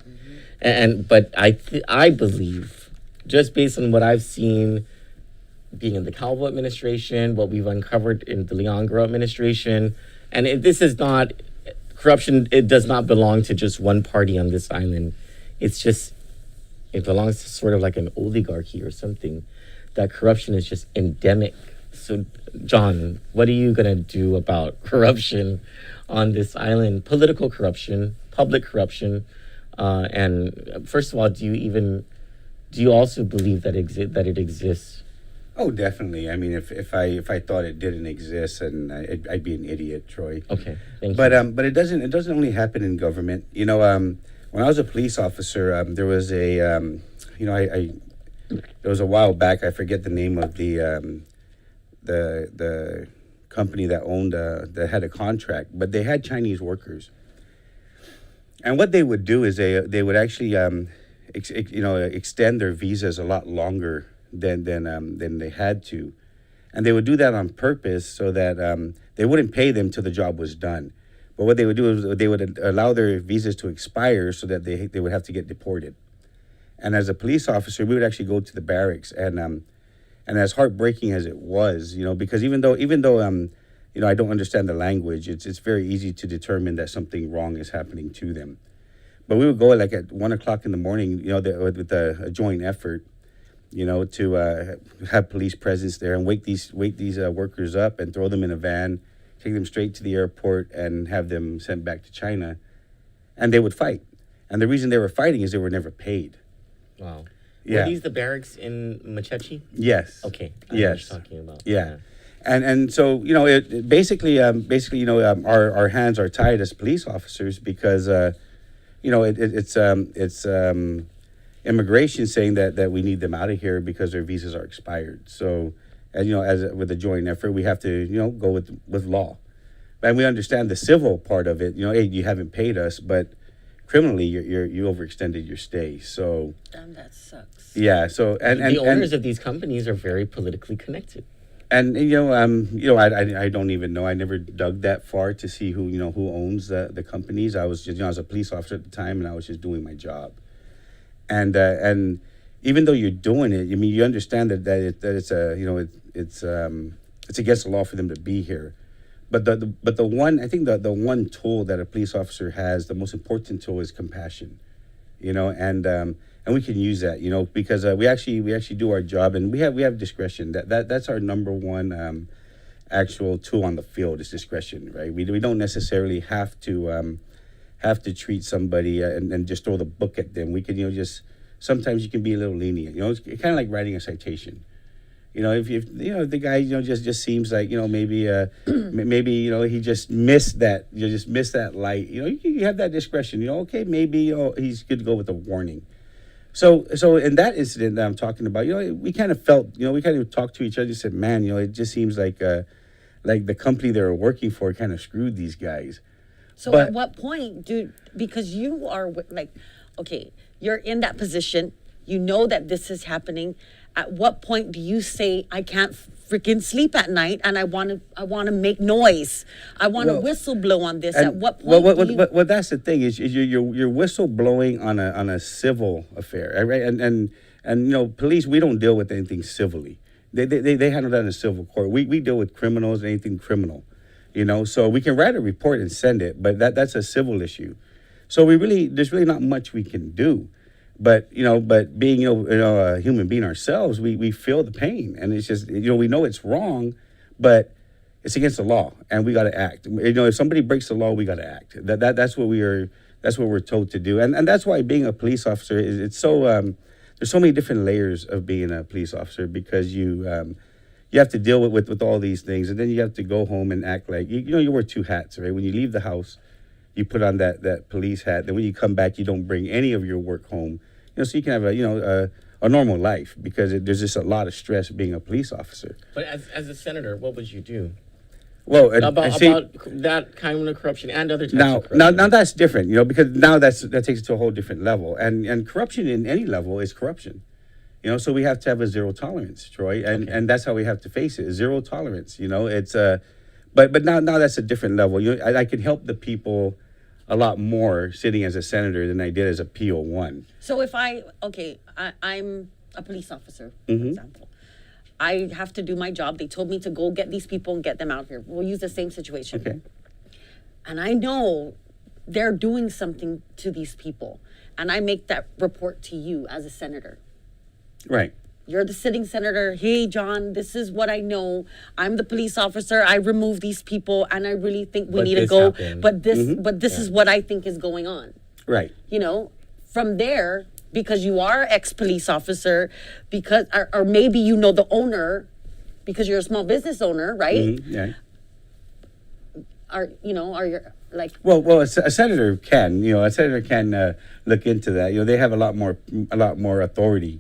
But I believe, just based on what I've seen being in the Calvo administration, what we've uncovered in the Leangro administration, and this is not corruption. It does not belong to just one party on this island. It belongs to sort of like an oligarchy or something. That corruption is just endemic. So, John, what are you gonna do about corruption on this island? Political corruption, public corruption, and first of all, do you also believe that it exists? Oh, definitely. I mean, if I thought it didn't exist, and I'd be an idiot, Troy. Okay, thank you. But it doesn't only happen in government. When I was a police officer, there was there was a while back. I forget the name of the company that owned that had a contract, but they had Chinese workers. And what they would do is they would actually extend their visas a lot longer than they had to, and they would do that on purpose so that they wouldn't pay them till the job was done. But what they would do is they would allow their visas to expire so that they would have to get deported. And as a police officer, we would actually go to the barracks, and as heartbreaking as it was, because even though I don't understand the language, it's very easy to determine that something wrong is happening to them. But we would go like at 1 o'clock in the morning, with a joint effort, to have police presence there and wake these workers up and throw them in a van, take them straight to the airport, and have them sent back to China. And they would fight. And the reason they were fighting is they were never paid. Wow. Yeah. Were these the barracks in Machechi? Yes. Okay. I know what you're talking about. Yeah. And so, it basically, our hands are tied as police officers because, it's immigration saying that we need them out of here because their visas are expired. So, with a joint effort, we have to, go with law. And we understand the civil part of it. Hey, you haven't paid us, but criminally, you overextended your stay. So, Damn, that sucks. Yeah. So, and the owners of these companies are very politically connected. And I don't even know. I never dug that far to see who owns the companies. I was just I was a police officer at the time, and I was just doing my job. And even though you're doing it, you understand that it's against the law for them to be here. But the one tool that a police officer has, the most important tool, is compassion. And we can use that, because we actually do our job, and we have discretion. That's our number one actual tool on the field is discretion, right? We don't necessarily have to treat somebody and just throw the book at them. We can just sometimes you can be a little lenient. It's kind of like writing a citation. If the guy just seems like maybe he just missed that missed that light. You have that discretion. Okay, maybe he's good to go with a warning. So in that incident that I'm talking about, we kind of felt, we kind of talked to each other and said, man, it just seems like the company they were working for kind of screwed these guys. So at what point, dude, because you are okay, you're in that position, that this is happening. At what point do you say, I can't freaking sleep at night and I want to make noise. I want to whistle blow on this. At what point Well, that's the thing is you're whistle blowing on a civil affair, right? And police, we don't deal with anything civilly. They handle that in a civil court. We deal with criminals and anything criminal, So we can write a report and send it, but that's a civil issue. So there's really not much we can do. But but being a human being ourselves, we feel the pain, and it's just we know it's wrong, but it's against the law, and we got to act. If somebody breaks the law, we got to act. That's what we are. That's what we're told to do, and that's why being a police officer it's so. There's so many different layers of being a police officer, because you have to deal with all these things, and then you have to go home and act like you wear two hats, right? When you leave the house, you put on that police hat. Then when you come back, you don't bring any of your work home. So you can have a normal life, because there's just a lot of stress being a police officer. But as a senator, what would you do? Well, About that kind of corruption and other types of corruption. Now that's different, because now that takes it to a whole different level, and corruption in any level is corruption, So we have to have a zero tolerance, Troy, and that's how we have to face it: zero tolerance. It's but now that's a different level. I can help the people a lot more sitting as a senator than I did as a PO1. So if I'm a police officer, for example. I have to do my job. They told me to go get these people and get them out here. We'll use the same situation. Okay. And I know they're doing something to these people. And I make that report to you as a senator. Right. You're the sitting senator. Hey, John, this is what I know. I'm the police officer. I removed these people, and I really think we need to go. Happened. But this is what I think is going on. Right. From there, because you are ex-police officer, because or maybe the owner, because you're a small business owner, right? Yeah. Are you like? Well, a senator can, look into that. They have a lot more authority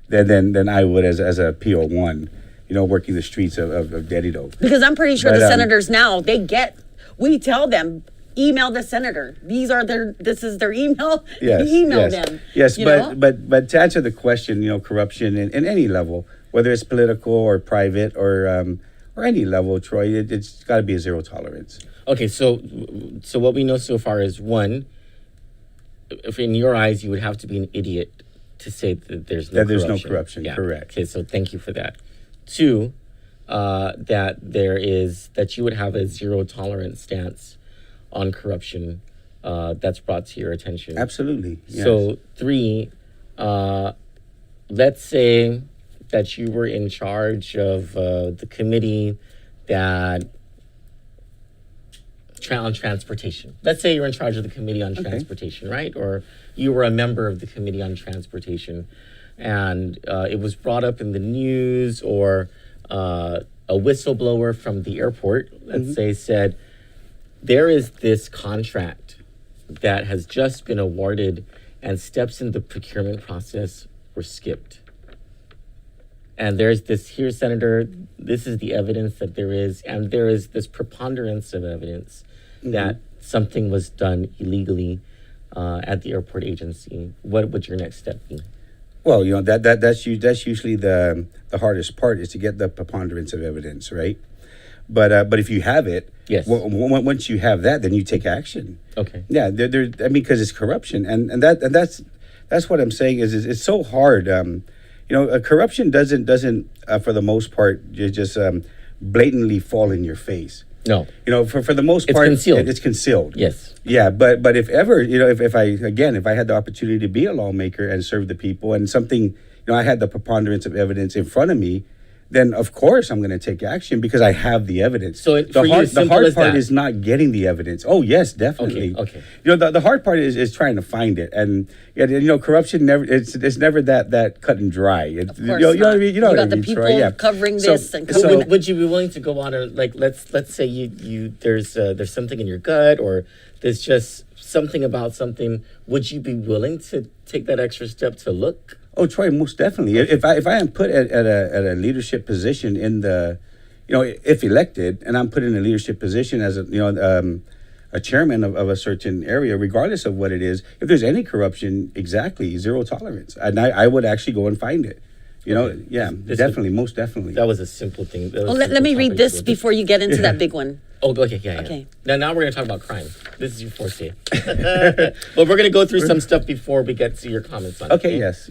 than I would as a PO1, working the streets of Dedido. Because I'm pretty sure the senators now, we tell them, email the senator. This is their email. Yes, email them. Yes, but to answer the question, corruption in any level, whether it's political or private or any level, Troy, it's got to be a zero tolerance. Okay, so what we know so far is, one, if in your eyes you would have to be an idiot to say that there's no corruption. There's no corruption, yeah. Correct. Okay, so thank you for that. Two, that you would have a zero tolerance stance on corruption that's brought to your attention. Absolutely. Yes. So three, let's say that you were in charge of the committee that on transportation. Let's say you're in charge of the committee on transportation, right? Or you were a member of the committee on transportation, and it was brought up in the news, or a whistleblower from the airport, let's say, said, there is this contract that has just been awarded, and steps in the procurement process were skipped. And there's this here, Senator, this is the evidence that there is, and there is this preponderance of evidence that something was done illegally at the airport agency. What would your next step be? Well, that's usually the hardest part, is to get the preponderance of evidence, right? But if you have it, yes. Once you have that, then you take action. Okay. Yeah, because it's corruption, and that's what I'm saying is it's so hard. Corruption doesn't for the most part just blatantly fall in your face. No. For the most part, it's concealed. Yes. Yeah, but if ever, if I had the opportunity to be a lawmaker and serve the people, and something, I had the preponderance of evidence in front of me, then of course I'm going to take action, because I have the evidence. So the hard part is not getting the evidence. Oh yes, definitely. Okay. The hard part is trying to find it, and corruption it's never that cut and dry. Of course not. What I mean? You got the people Troy, yeah. covering this. Would you be willing to go on, or let's say you there's something in your gut, or there's just something about something? Would you be willing to take that extra step to look? Oh, Troy, most definitely. If I am put at a leadership position in the, if elected, and I'm put in a leadership position as a chairman of a certain area, regardless of what it is, if there's any corruption, exactly, zero tolerance. And I would actually go and find it. Definitely, most definitely. That was a simple thing. Let me read this before you get into that big one. Oh, okay, yeah. Okay. Now we're going to talk about crime. This is your forte. But we're going to go through some stuff before we get to your comments on it. Okay, yes.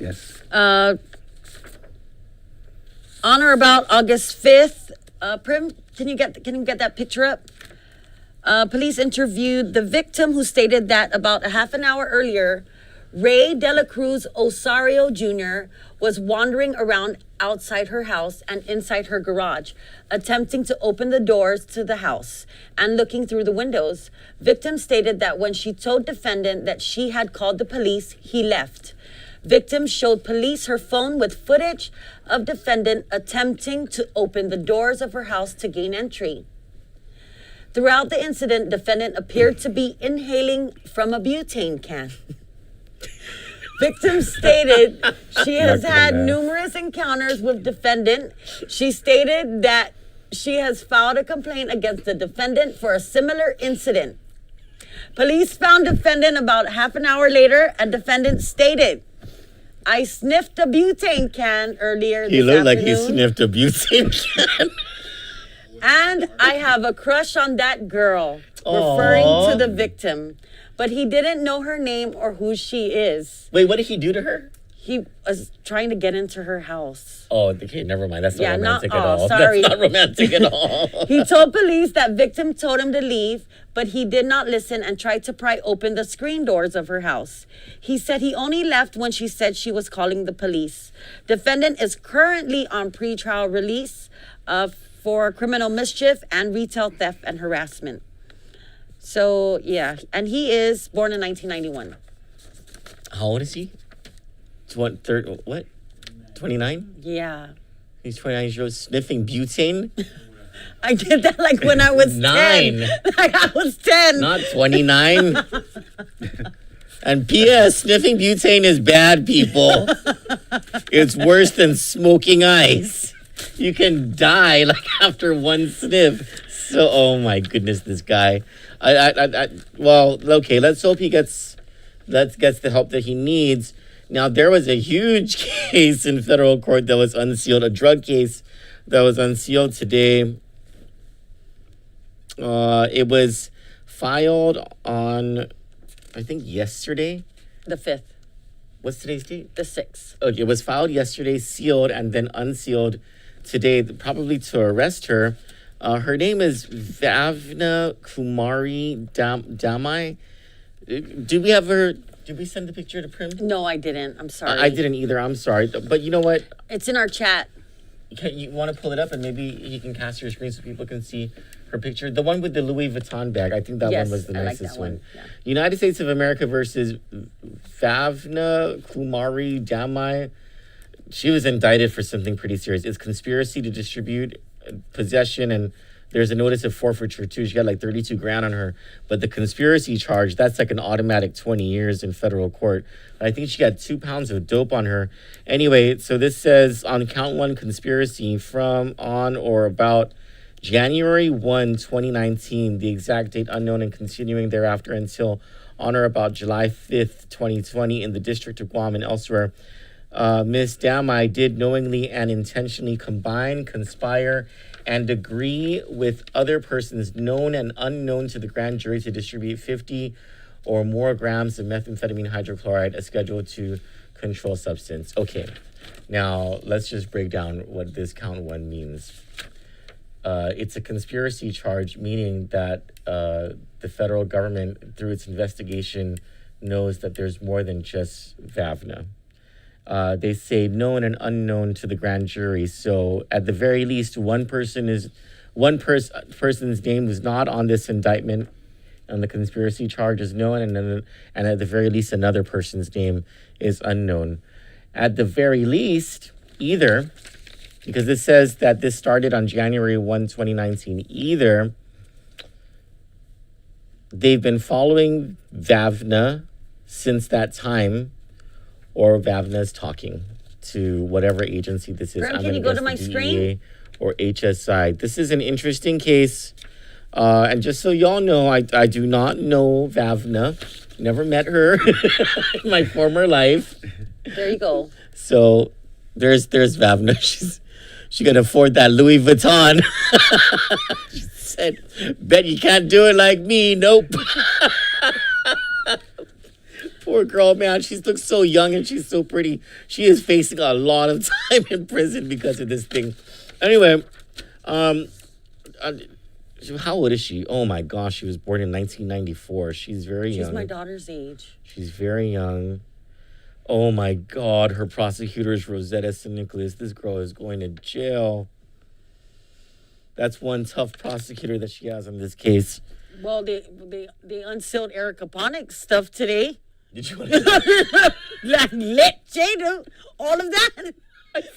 On or about August 5th, Prim, can you get that picture up? Police interviewed the victim, who stated that about a half an hour earlier, Ray De La Cruz Osario Jr. was wandering around outside her house and inside her garage, attempting to open the doors to the house and looking through the windows. Victim stated that when she told defendant that she had called the police, he left. Victim showed police her phone with footage of defendant attempting to open the doors of her house to gain entry. Throughout the incident, defendant appeared to be inhaling from a butane can. Victim stated she has had numerous encounters with defendant. She stated that she has filed a complaint against the defendant for a similar incident. Police found defendant about half an hour later, and defendant stated, I sniffed a butane can earlier this He looked afternoon. like he sniffed a butane can. And I have a crush on that girl, referring to the victim. But he didn't know her name or who she is. Wait, what did he do to her? He was trying to get into her house. Oh, okay, never mind. That's not romantic at oh, all. sorry. That's not romantic at all. He told police that victim told him to leave, but he did not listen and tried to pry open the screen doors of her house. He said he only left when she said she was calling the police. Defendant is currently on pretrial release for criminal mischief and retail theft and harassment. So, yeah, and he is born in 1991. How old is he? What? 29? Yeah. He's 29 years old, sniffing butane? I did that like when I was 9. 10. Like I was 10. Not 29. And P.S. Sniffing butane is bad, people. It's worse than smoking ice. You can die like after one sniff. So, oh my goodness, this guy. Well, okay, let's hope he gets the help that he needs. Now, there was a huge case in federal court that was unsealed, a drug case that was unsealed today. It was filed on, I think, yesterday. The 5th. What's today's date? The 6th. Okay, it was filed yesterday, sealed, and then unsealed today, probably to arrest her. Her name is Bhavna Kumari Damai. Did we send the picture to Prim? No, I didn't. I'm sorry. I didn't either. I'm sorry. But you know what? It's in our chat. You want to pull it up and maybe you can cast your screen so people can see her picture? The one with the Louis Vuitton bag. I think that one was the nicest one. Yeah. United States of America versus Bhavna Kumari Damai. She was indicted for something pretty serious. It's conspiracy to distribute, possession, and there's a notice of forfeiture too. She got like 32 grand on her. But the conspiracy charge, that's like an automatic 20 years in federal court. I think she got 2 pounds of dope on her. Anyway, so this says on count 1 conspiracy from on or about January 1, 2019, the exact date unknown, and continuing thereafter until on or about July 5th, 2020 in the District of Guam and elsewhere. Ms. Damai did knowingly and intentionally combine, conspire, and agree with other persons known and unknown to the grand jury to distribute 50 or more grams of methamphetamine hydrochloride, a Schedule II controlled substance. Okay, now let's just break down what this count 1 means. It's a conspiracy charge, meaning that the federal government, through its investigation, knows that there's more than just Bhavna. They say known and unknown to the grand jury. So at the very least, one person's name was not on this indictment, and the conspiracy charge is known, and at the very least, another person's name is unknown. At the very least, either, because this says that this started on January 1, 2019, either they've been following Bhavna since that time, or Bhavna's talking to whatever agency this is. Graham, can you go to my screen? Or HSI. This is an interesting case. And just so y'all know, I do not know Bhavna. Never met her in my former life. There you go. So there's Bhavna. She can afford that Louis Vuitton. She said, bet you can't do it like me. Nope. Poor girl, man. She looks so young and she's so pretty. She is facing a lot of time in prison because of this thing. Anyway, how old is she? Oh my gosh, she was born in 1994. She's very young. She's my daughter's age. She's very young. Oh my God, her prosecutor is Rosetta St. Nicholas. This girl is going to jail. That's one tough prosecutor that she has in this case. Well, they unsealed Eric Kapanik's stuff today. Did you want to Like lit Jada, all of that.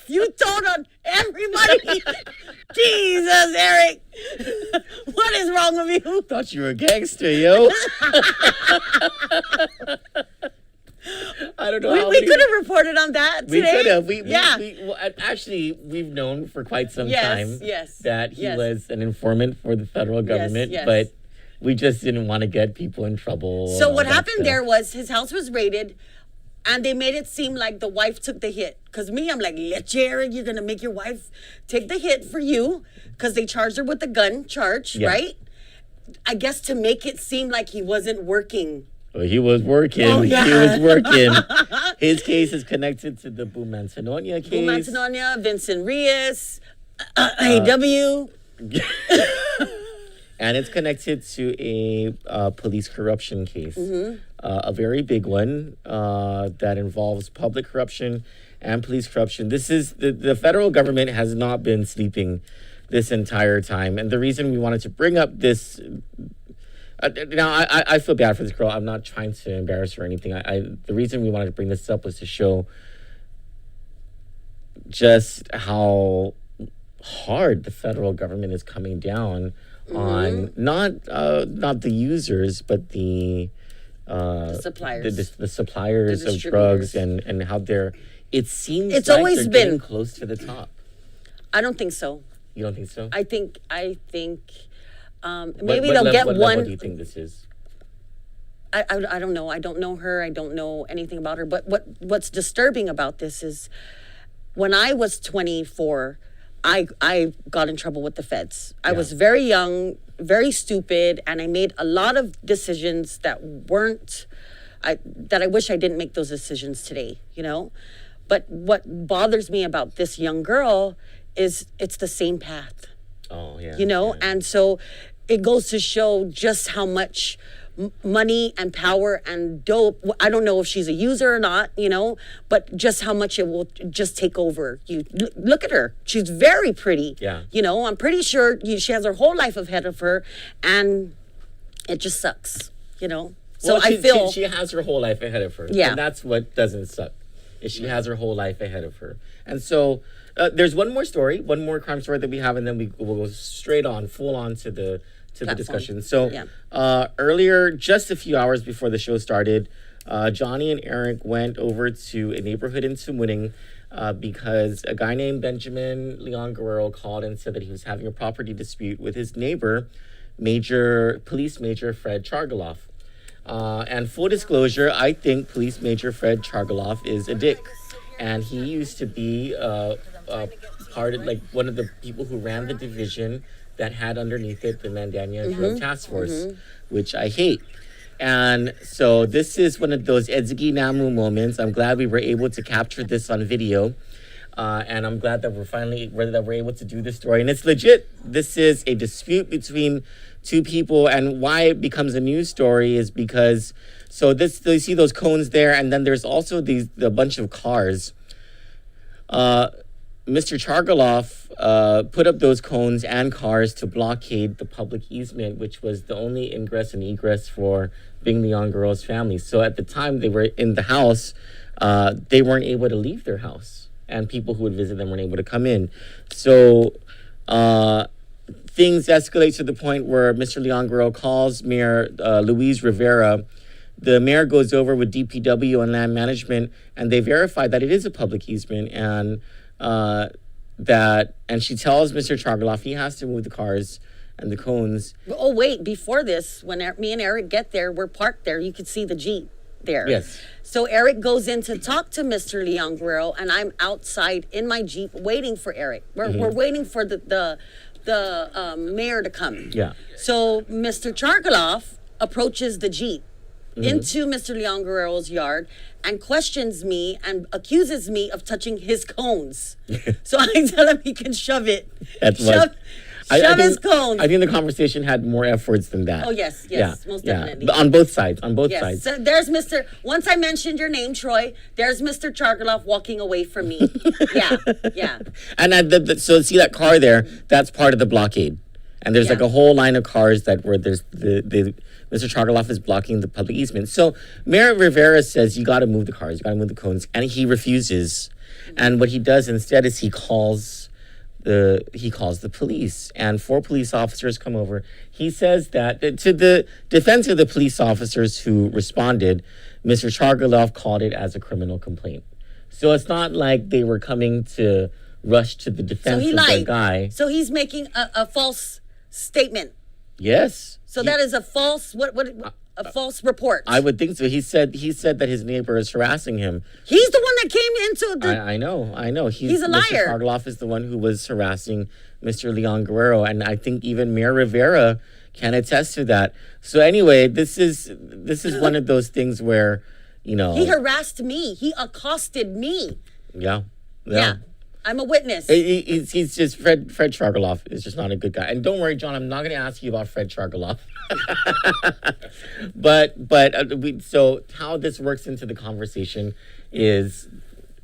You told on everybody. Jesus, Eric. What is wrong with you? thought you were a gangster, yo? I don't know. We could have reported on that today. We could have. Yeah. Well, actually, we've known for quite some Yes, time yes, that he yes. was an informant for the federal government, yes. but we just didn't want to get people in trouble. So and what all that happened stuff. there was his house was raided, and they made it seem like the wife took the hit. Because me, I'm like, Jared, you're going to make your wife take the hit for you. Because they charged her with the gun charge, Yeah. right? I guess to make it seem like he wasn't working. Well, he was working. Oh, yeah. He was working. His case is connected to the Bumanzanonia case. Bumanzanonia, Vincent Reyes, AW. And it's connected to a police corruption case, a very big one that involves public corruption and police corruption. This is the federal government has not been sleeping this entire time, and the reason we wanted to bring up this. Now I feel bad for this girl. I'm not trying to embarrass her or anything. The reason we wanted to bring this up was to show just how hard the federal government is coming down on not the users but the suppliers, the suppliers The of drugs and how they're. It seems It's like always they're been- getting close to the top. I don't think so. You don't think so? I think maybe What they'll get what one. level do you think this is? I don't know. I don't know her. I don't know anything about her. But what's disturbing about this is when I was 24, I got in trouble with the feds. I was very young, very stupid, and I made a lot of decisions that weren't that I wish I didn't make those decisions today, you know? But what bothers me about this young girl is it's the same path. Oh yeah. You know, yeah. and so it goes to show just how much money and power and dope. I don't know if she's a user or not, you know, but just how much it will just take over. You look at her; she's very pretty. Yeah. You know, I'm pretty sure she has her whole life ahead of her, and it just sucks. You know, so Well, I feel she has her whole life ahead of her. Yeah. And that's what doesn't suck. Is she has her whole life ahead of her. And so there's one more story, one more crime story that we have, and then we'll go straight on, full on to the discussion. So earlier, just a few hours before the show started, Johnny and Eric went over to a neighborhood in Tumuning because a guy named Benjamin Leon Guerrero called and said that he was having a property dispute with his neighbor, Police Major Fred Chargaloff. And full disclosure, I think Police Major Fred Chargaloff is a dick. And he used to be part of, like, one of the people who ran the division that had underneath it the Mandania Drug Task Force, which I hate. And so this is one of those Edzigi Namu moments. I'm glad we were able to capture this on video. And I'm glad that we're able to do this story. And it's legit. This is a dispute between two people, and why it becomes a news story is because you see those cones there, and then there's also a bunch of cars. Mr. Chargaloff put up those cones and cars to blockade the public easement, which was the only ingress and egress for Bing Leon Guerrero's family. So at the time they were in the house, they weren't able to leave their house, and people who would visit them weren't able to come in. So things escalate to the point where Mr. Leon Guerrero calls Mayor Luis Rivera. The mayor goes over with DPW and land management, and they verify that it is a public easement, and she tells Mr. Chargaloff he has to move the cars and the cones. Oh wait, before this, when me and Eric get there, we're parked there. You could see the Jeep there. Yes. So Eric goes in to talk to Mr. Leon Guerrero, and I'm outside in my Jeep waiting for Eric. We're waiting for the mayor to come. Yeah. So Mr. Chargaloff approaches the Jeep into Mr. Leon Guerrero's yard and questions me and accuses me of touching his cones. So I tell him he can shove it. Shove his think, cones. I think the conversation had more F words than that. Oh, yes, most definitely. But on both sides, Yes. sides. So there's Mr. Once I mentioned your name, Troy, there's Mr. Chargaloff walking away from me. Yeah. And so see that car there, that's part of the blockade. And there's like Yeah. a whole line of cars where there's the Mr. Chargaloff is blocking the public easement. So Mayor Rivera says you got to move the cars, you got to move the cones, and he refuses. And what he does instead is he calls the police, and 4 police officers come over. He says that to the defense of the police officers who responded, Mr. Chargaloff called it as a criminal complaint. So it's not like they were coming to rush to the defense of the guy. So he's making a false statement. Yes. So that is a false a false report. I would think so. He said that his neighbor is harassing him. He's the one that came into the. I know. He's a liar. Mr. Chargaloff is the one who was harassing Mr. Leon Guerrero, and I think even Mayor Rivera can attest to that. So anyway, this is one of those things where, He harassed me. He accosted me. Yeah. I'm a witness. He's just Fred Chargaloff is just not a good guy. And don't worry, John, I'm not going to ask you about Fred Chargaloff. but so how this works into the conversation is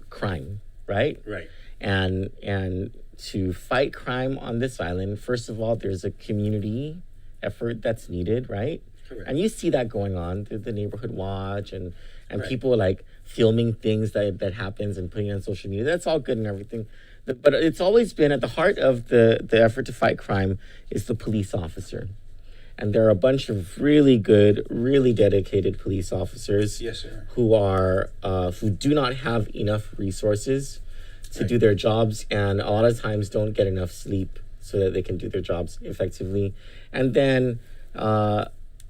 crime, right? Right. And to fight crime on this island, first of all, there's a community effort that's needed, right? Correct. And you see that going on through the neighborhood watch and Right. people like filming things that happens and putting it on social media. That's all good and everything. But it's always been at the heart of the effort to fight crime is the police officer. And there are a bunch of really good, really dedicated police officers Yes, sir. who do not have enough resources to do their jobs, and a lot of times don't get enough sleep so that they can do their jobs effectively. And then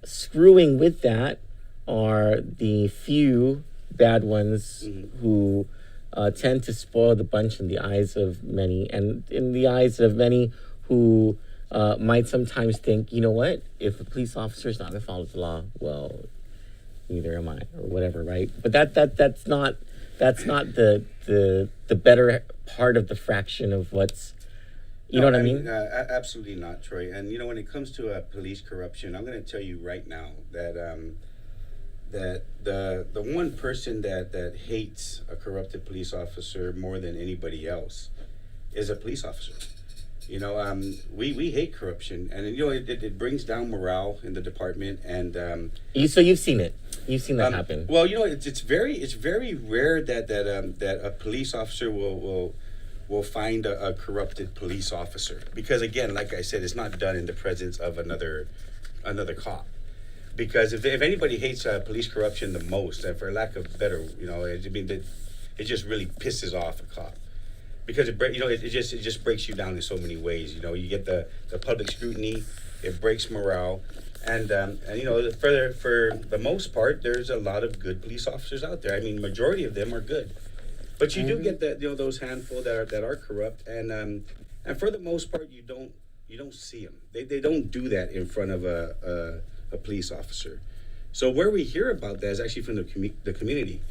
screwing with that are the few bad ones who tend to spoil the bunch in the eyes of many, and in the eyes of many who might sometimes think, you know what, if a police officer is not going to follow the law, well, neither am I, or whatever, right? But that's not the better part of the fraction of what's, you know what I mean? Absolutely not, Troy. And when it comes to police corruption, I'm going to tell you right now that that the one person that hates a corrupted police officer more than anybody else is a police officer. We hate corruption, and it brings down morale in the department. And so you've seen it. You've seen that happen. Well, it's very rare that a police officer will find a corrupted police officer, because again, like I said, it's not done in the presence of another cop. Because if anybody hates police corruption the most, and for lack of better, it just really pisses off a cop. Because it just breaks you down in so many ways. You get the public scrutiny, it breaks morale, and for the most part, there's a lot of good police officers out there. I mean, majority of them are good, but you do get those handful that are corrupt, and for the most part, you don't see them. They don't do that in front of a police officer. So where we hear about that is actually from the community.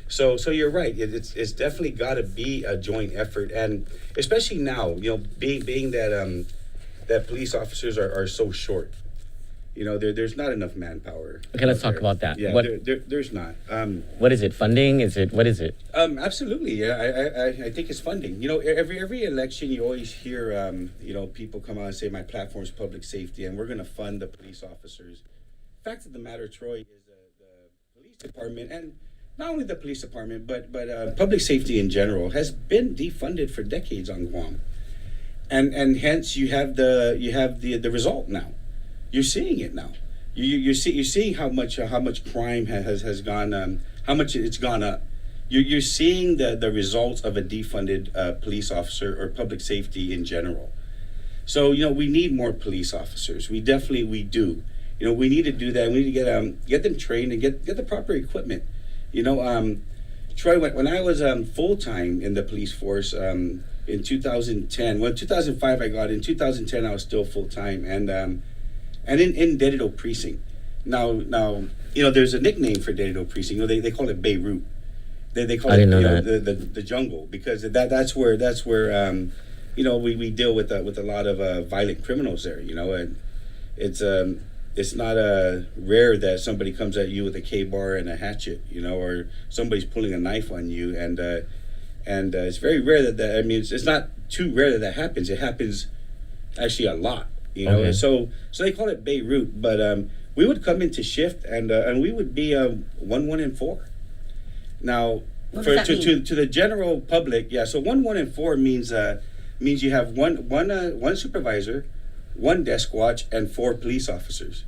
So you're right. It's definitely got to be a joint effort, and especially now, being that that police officers are so short. There's not enough manpower. Okay, let's talk about that. Yeah, there's not. What is it? Funding? What is it? Absolutely. Yeah, I think it's funding. Every election you always hear people come out and say my platform is public safety, and we're going to fund the police officers. Fact of the matter, Troy, is the police department, and not only the police department, but public safety in general has been defunded for decades on Guam, and hence you have the result now. You're seeing it now. You're seeing how much crime has gone, how much it's gone up. You're seeing the results of a defunded police officer or public safety in general. So we need more police officers. We do. We need to do that. We need to get them trained and get the proper equipment. Troy, when I was full time in the police force in 2010, well, 2005 I got in. 2010 I was still full time, and in Dededo Precinct. Now there's a nickname for Dededo Precinct. They call it Beirut. They call I it didn't know that. the jungle, because that's where you know, we deal with a lot of violent criminals there, you know, and it's not rare that somebody comes at you with a K-bar and a hatchet, you know, or somebody's pulling a knife on you, and it's very rare that I mean, it's not too rare that happens. It happens actually a lot, you know. Okay. So they call it Beirut, but we would come into shift and we would be 1, 1, and 4. Now, What does that mean? to the general public, yeah. So 1, 1, and 4 means you have one supervisor, 1 desk watch, and 4 police officers.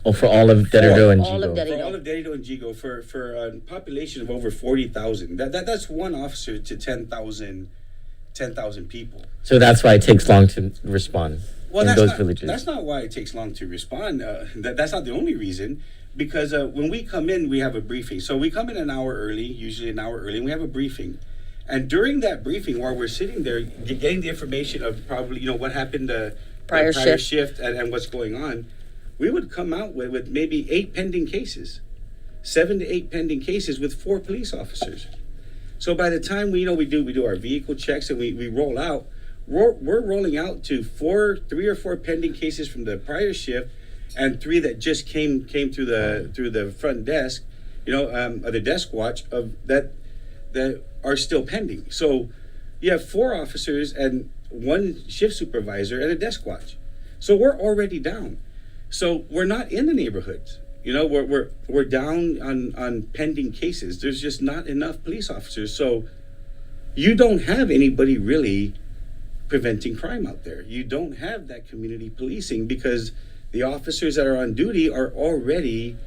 Oh, for all of Dedido and All of Jigo. Dedido. For all of Dedido and Jigo, for a population of over 40,000, that's 1 officer to 10,000 people. So that's why it takes long to respond in those villages. That's not why it takes long to respond. That's not the only reason. Because when we come in, we have a briefing. So we come in an hour early, usually an hour early, and we have a briefing. And during that briefing, while we're sitting there, getting the information of probably, you know, what happened Prior shift. shift and what's going on, we would come out with maybe 8 pending cases, 7 to 8 pending cases with 4 police officers. So by the time we do our vehicle checks and we roll out, we're rolling out to 3 or 4 pending cases from the prior shift, and 3 that just came through the front desk, you know, the desk watch of that are still pending. So you have 4 officers and 1 shift supervisor and a desk watch. So we're already down. So we're not in the neighborhoods. You know, we're down on pending cases. There's just not enough police officers. So you don't have anybody really preventing crime out there. You don't have that community policing because the officers that are on duty are already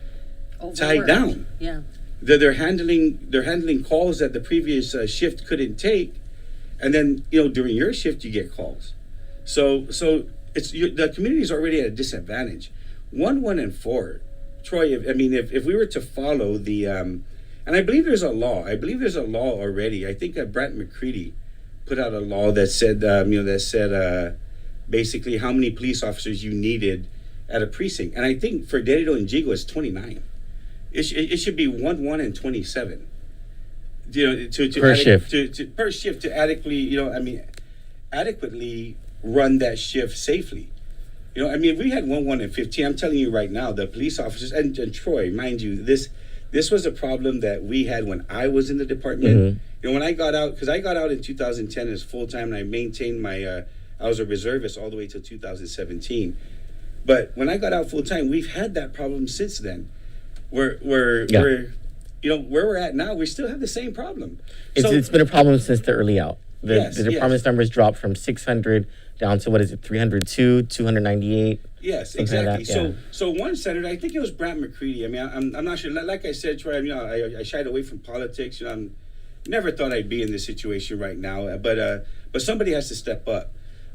tied Overworked. down. Yeah. They're handling calls that the previous shift couldn't take, and then, you know, during your shift you get calls. So the community is already at a disadvantage. 1, 1, and 4, Troy. If we were to follow the, and I believe there's a law. I believe there's a law already. I think Brant McCready put out a law that said, basically how many police officers you needed at a precinct. And I think for Dedido and Jigo, it's 29. It should be 1, 1, and 27. You know, Per shift. Per shift to adequately run that shift safely. You know, I mean, if we had 1, 1, and 15, I'm telling you right now, the police officers and Troy, mind you, this was a problem that we had when I was in the department. Mm-hmm. You know, when I got out, because I got out in 2010 as full time, and I maintained my. I was a reservist all the way till 2017. But when I got out full time, we've had that problem since then. We're you know, where we're at now, we still have the same problem. It's been a problem since the early out. Yes, The department's numbers dropped from 600 down to 302, 298. Yes, something like exactly. that, yeah. So one senator, I think it was Brant McCready. I mean, I'm not sure. Like I said, Troy, you know, I shied away from politics. You know, never thought I'd be in this situation right now. But somebody has to step up.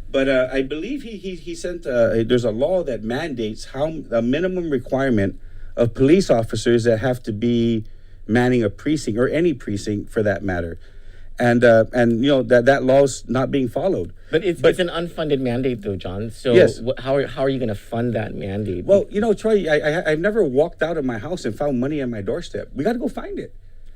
But I believe he sent. There's a law that mandates a minimum requirement of police officers that have to be manning a precinct or any precinct for that matter, and you know that law's not being followed. But it's an unfunded mandate, though, John. So Yes. how are you going to fund that mandate? Well, you know, Troy, I've never walked out of my house and found money on my doorstep. We got to go find it.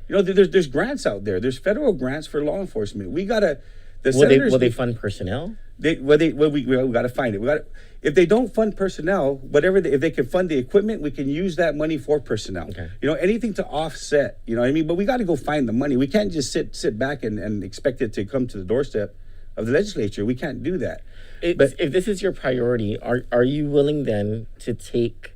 You know, there's grants out there. There's federal grants for law enforcement. We gotta. Will they fund personnel? We got to find it. If they don't fund personnel, if they can fund the equipment, we can use that money for personnel. Okay. You know, anything to offset. You know what I mean? But we got to go find the money. We can't just sit back and expect it to come to the doorstep of the legislature. We can't do that. But if this is your priority, are you willing then to take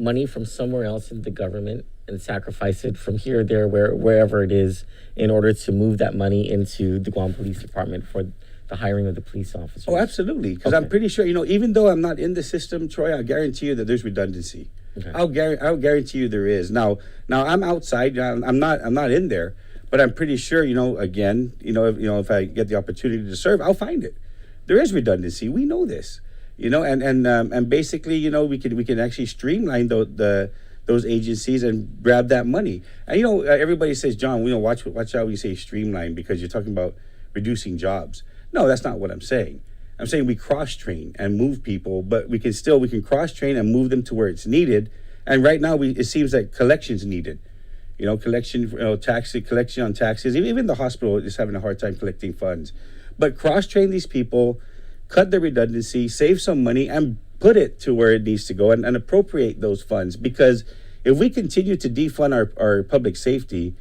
money from somewhere else in the government and sacrifice it from here, there, wherever it is, in order to move that money into the Guam Police Department for the hiring of the police officers? Oh, absolutely. Because I'm pretty sure, you know, even though I'm not in the system, Troy, I'll guarantee you that there's redundancy. Okay. I'll guarantee you there is. Now I'm outside. I'm not in there, but I'm pretty sure, you know, again, if I get the opportunity to serve, I'll find it. There is redundancy. We know this, you know, and basically, you know, we can actually streamline those agencies and grab that money. And you know, everybody says, John, you know, watch out when you say streamline, because you're talking about reducing jobs. No, that's not what I'm saying. I'm saying we cross-train and move people, but we can cross-train and move them to where it's needed. And right now, it seems like collection's needed. You know, collection on taxes. Even the hospital is having a hard time collecting funds. but cross-train these people, cut the redundancy, save some money, and put it to where it needs to go, and appropriate those funds. Because if we continue to defund our public safety,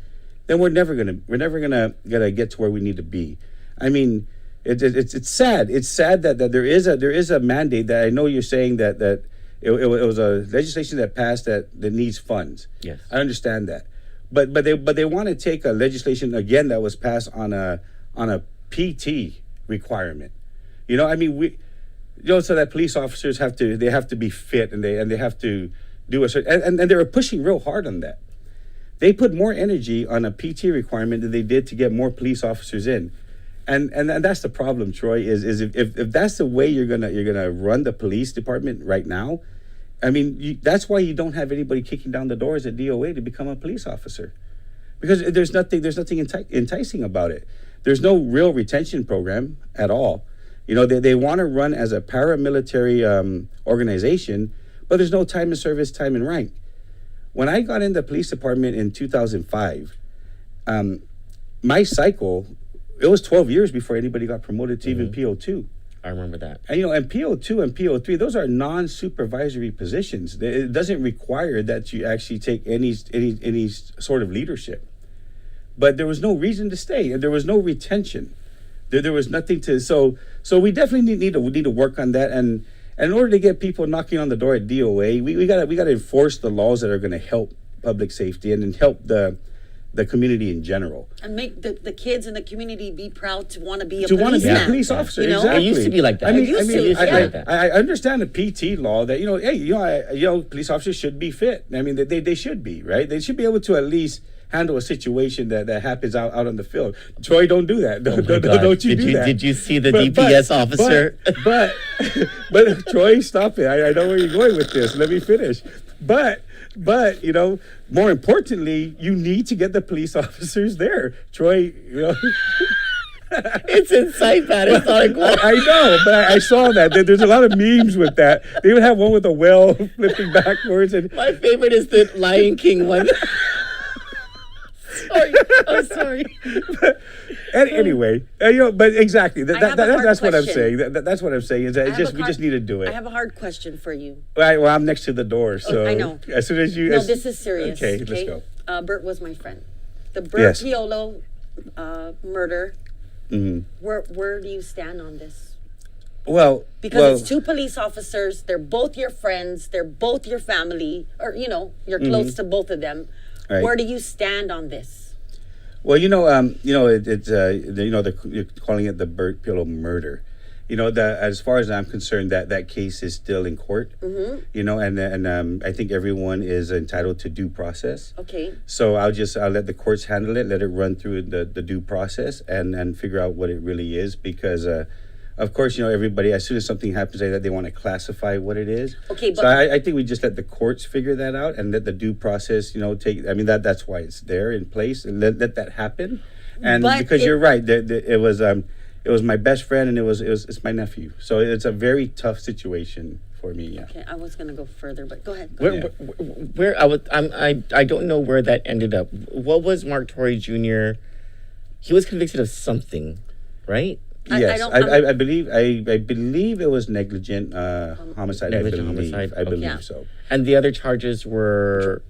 then we're never gonna get to where we need to be. I mean, it's sad. It's sad that there is a mandate that I know you're saying that it was a legislation that passed that needs funds. Yes. I understand that, but they want to take a legislation again that was passed on a PT requirement. You know, I mean, so that police officers have to be fit, and they have to do a certain, and they were pushing real hard on that. They put more energy on a PT requirement than they did to get more police officers in. And that's the problem, Troy, is if that's the way you're gonna run the police department right now, I mean, that's why you don't have anybody kicking down the doors at DOA to become a police officer, because there's nothing enticing about it. There's no real retention program at all. You know, they want to run as a paramilitary organization, but there's no time and service, time and rank. When I got in the police department in 2005, my cycle, it was 12 years before anybody got promoted to even PO2. I remember that. And, you know, and PO2 and PO3, those are non-supervisory positions. It doesn't require that you actually take any sort of leadership. But there was no reason to stay, and there was no retention. There was nothing to, so we definitely need to work on that. And in order to get people knocking on the door at DOA, we gotta enforce the laws that are going to help public safety and help the community in general. And make the kids in the community be proud to want to be a to want to be a policeman. police officer. You know? Exactly. It used to be like that. I understand the PT law that police officers should be fit. I mean, they should be, right. They should be able to at least handle a situation that happens out on the field. Troy, don't do that. Don't you do that. Did you see the DPS officer? But Troy, stop it. I know where you're going with this. Let me finish. But you know, more importantly, you need to get the police officers there. Troy, you know. It's inside that. It's not a goal. I know, but I saw that. There's a lot of memes with that. They even have one with a whale flipping backwards. And my favorite is the Lion King one. Sorry. I'm sorry. Anyway, but exactly. That's what I'm saying. That's what I'm saying is that we just need to do it. I have a hard question for you. Well, I'm next to the door, so I know. As soon as you. No, this is serious. Okay, let's go. Bert was my friend. The Bert Piolo murder. Mm-hmm. Where do you stand on this? Well, because it's two police officers. They're both your friends. They're both your family, or you're close to both of them. Right. Where do you stand on this? Well, you're calling it the Bert Piolo murder. As far as I'm concerned, that case is still in court. Mm-hmm. And I think everyone is entitled to due process. Okay. So I'll let the courts handle it, let it run through the due process, and figure out what it really is. Because, of course, everybody, as soon as something happens like that, they want to classify what it is. Okay, but so I think we just let the courts figure that out and let the due process, take. I mean, that's why it's there in place, and let that happen. And because you're right, it was my best friend, and it's my nephew. So it's a very tough situation for me. Yeah. Okay, I was gonna go further, but go ahead. I don't know where that ended up. What was Mark Torrey Jr.? He was convicted of something, right? Yes, I believe it was negligent homicide. I believe so. And the other charges were.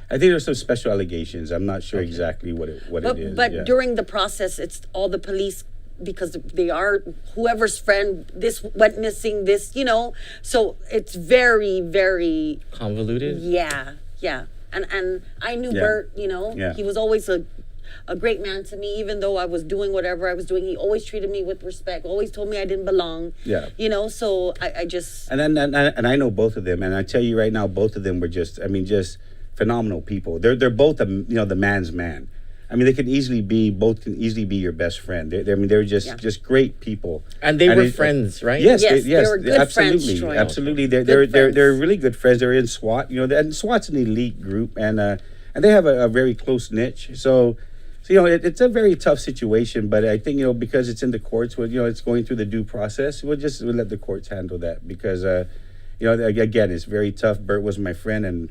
I think there's some special allegations. I'm not sure exactly what it is. But during the process, it's all the police, because they are whoever's friend. This went missing. This, so it's very, very convoluted. Yeah. And I knew Bert. He was always a great man to me. Even though I was doing whatever I was doing, he always treated me with respect. Always told me I didn't belong. Yeah. So I just. And I know both of them, and I tell you right now, both of them were just phenomenal people. They're both the man's man. I mean, they can easily be your best friend. They're just great people. And they were friends, right? Yes, yes, they were good absolutely, friends, Troy. absolutely. They're really good friends. They're in SWAT, and SWAT's an elite group, and they have a very close niche. So it's a very tough situation. But I think because it's in the courts, it's going through the due process. We'll let the courts handle that because again, it's very tough. Bert was my friend,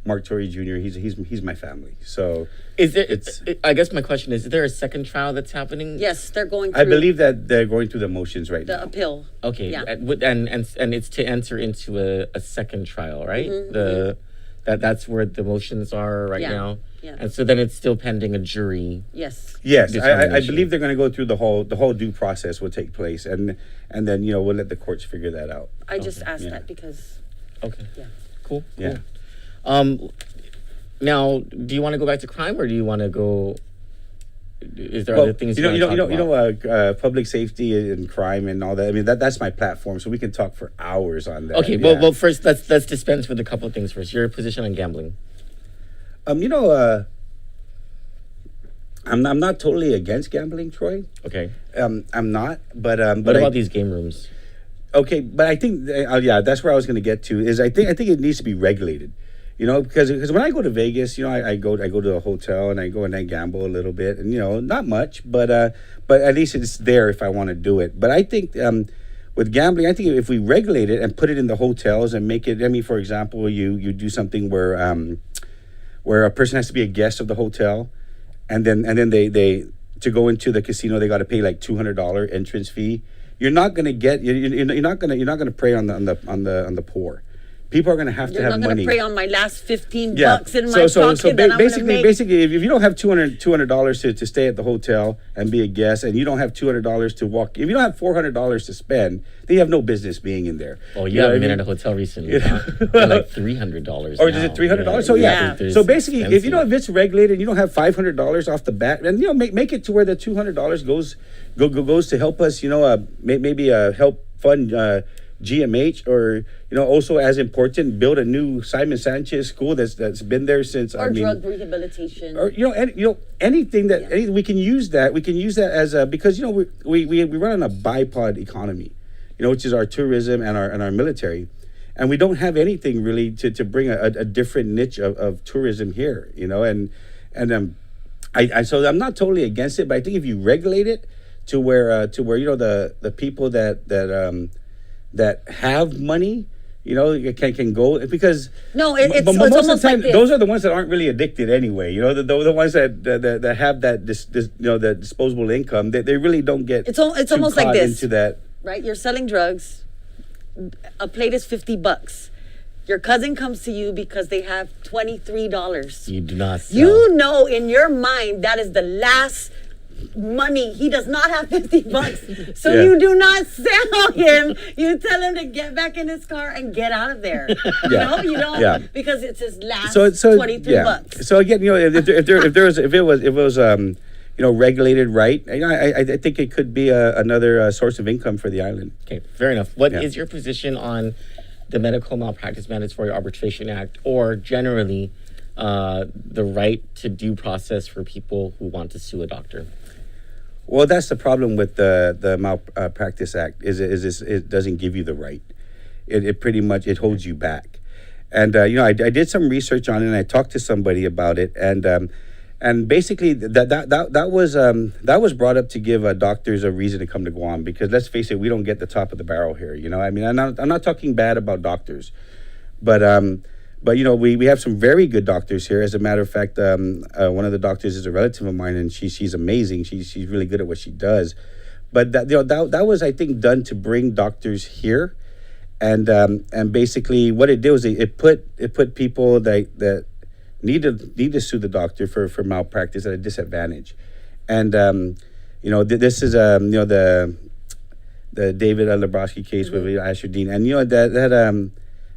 Mark Torrey Jr. He's my family. So Is there? It's- I guess my question is there a second trial that's happening? Yes, they're going through I believe that they're going through the motions right the now. appeal. Okay, Yeah. and it's to enter into a second trial, right? That's where the motions are right Yeah, now. yeah. And so then it's still pending a jury. Yes. Yes, I Determination. believe they're going to go through the whole due process will take place, and then we'll let the courts figure that out. I just asked Yeah. that because Okay. Yeah. Cool. Yeah. Now, do you want to go back to crime, or do you want to go? Is there Well, other things you know, want to talk about? public safety and crime and all that. I mean, that's my platform, so we can talk for hours on that. Okay. yeah. Well, first let's dispense with a couple of things first. Your position on gambling. I'm not totally against gambling, Troy. Okay. I'm not, but What about these game rooms? Okay, but I think that's where I was going to get to. Is I think it needs to be regulated. Because when I go to Vegas, I go to a hotel and I go and I gamble a little bit, and not much, but at least it's there if I want to do it. But I think with gambling, I think if we regulate it and put it in the hotels and make it, I mean, for example, you do something where a person has to be a guest of the hotel, and then they to go into the casino they got to pay like $200 entrance fee. You're not going to get you're not going to prey on the poor. People are going to have to You're have not going money. to prey on my last 15 Yeah. bucks in my pocket that I'm basically, gonna make. basically, if you don't have $200 to stay at the hotel and be a guest, and you don't have $200 to walk, if you don't have $400 to spend, then you have no business being in there. Oh, you know haven't what I been mean? at a hotel recently. Huh? They're like $300. Or is it $300? So yeah. There's So basically, if expensive. if it's regulated, you don't have $500 off the bat, and make it to where the $200 goes to help us. Maybe help fund GMH, or also as important, build a new Simon Sanchez school that's been there since. or drug rehabilitation. Or anything that we can use that as a, because we run on a bipod economy, which is our tourism and our military, and we don't have anything really to bring a different niche of tourism here, so I'm not totally against it, but I think if you regulate it to where the people that have money, can go, because it's most of the almost time like this. those are the ones that aren't really addicted anyway. The ones that have that the disposable income, they really don't get. It's too almost like caught this. into that. Right? You're selling drugs. A plate is $50. Your cousin comes to you because they have $23. You do not sell. You know in your mind that is the last money. He does not have $50. So Yeah. you do not sell him. You tell him to get back in his car and get out of there. Yeah. You don't Yeah. because it's his last So 23 yeah. bucks. So again, if it was regulated right, I think it could be another source of income for the island. Okay, fair enough. What is Yeah. your position on the Medical Malpractice Mandatory Arbitration Act, or generally the right to due process for people who want to sue a doctor? Well, that's the problem with the Malpractice Act is it doesn't give you the right. It pretty much it holds you back. And I did some research on it, and I talked to somebody about it, and basically that was brought up to give doctors a reason to come to Guam, because let's face it, we don't get the top of the barrel here. I mean, I'm not talking bad about doctors, but we have some very good doctors here. As a matter of fact, one of the doctors is a relative of mine, and she's amazing. She's really good at what she does. But that was, I think, done to bring doctors here, and basically what it did was it put people that need to sue the doctor for malpractice at a disadvantage, and this is the David Lebrowski case with Asher Dean, and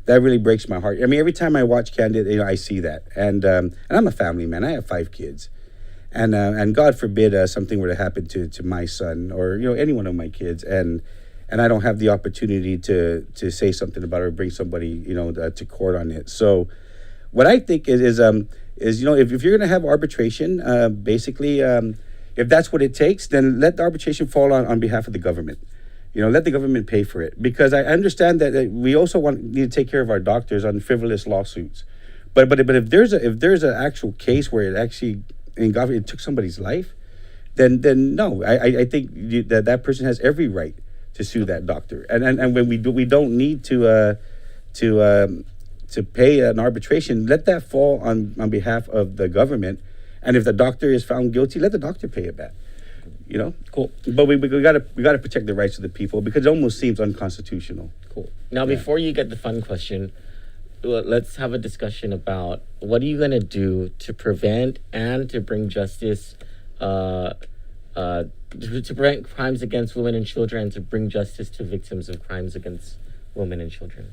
that really breaks my heart. I mean, every time I watch Candid, I see that, and I'm a family man. I have 5 kids, and God forbid something were to happen to my son or any one of my kids, and I don't have the opportunity to say something about it or bring somebody to court on it. So, what I think is if you're going to have arbitration, basically, if that's what it takes, then let the arbitration fall on behalf of the government. Let the government pay for it, because I understand that we also need to take care of our doctors on frivolous lawsuits. But if there's an actual case where it actually it took somebody's life, then no, I think that person has every right to sue that doctor. And when we don't need to to pay an arbitration, let that fall on behalf of the government. And if the doctor is found guilty, let the doctor pay it back. You know, Cool. but we gotta protect the rights of the people because it almost seems unconstitutional. Cool. Now, before you get the fun question, let's have a discussion about what are you going to do to prevent and to bring justice, to prevent crimes against women and children, and to bring justice to victims of crimes against women and children.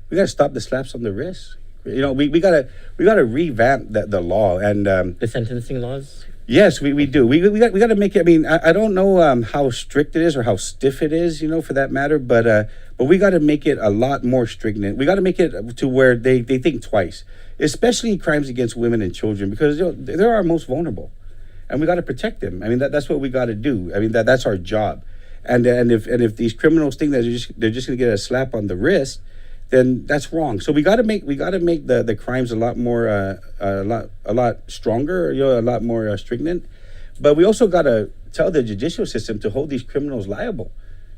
We gotta stop the slaps on the wrist. You know, we gotta revamp the law and. The sentencing laws. Yes, we do. We got to make it. I mean, I don't know how strict it is or how stiff it is, you know, for that matter. But we got to make it a lot more stringent. We got to make it to where they think twice, especially crimes against women and children, because they're our most vulnerable, and we got to protect them. I mean, that's what we got to do. I mean, that's our job. And if these criminals think that they're just going to get a slap on the wrist, then that's wrong. So we got to make the crimes a lot more a lot stronger, you know, a lot more stringent. But we also got to tell the judicial system to hold these criminals liable.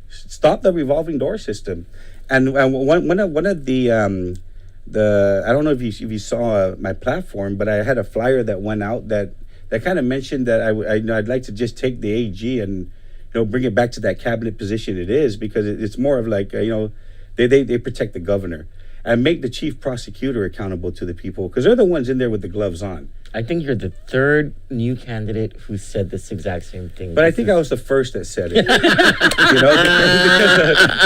Stop the revolving door system. And one of the I don't know if you saw my platform, but I had a flyer that went out that kind of mentioned that I'd like to just take the AG and, you know, bring it back to that cabinet position it is, because it's more of like you know. They protect the governor and make the chief prosecutor accountable to the people, because they're the ones in there with the gloves on. I think you're the third new candidate who said this exact same thing. But I think I was the first that said it. You know,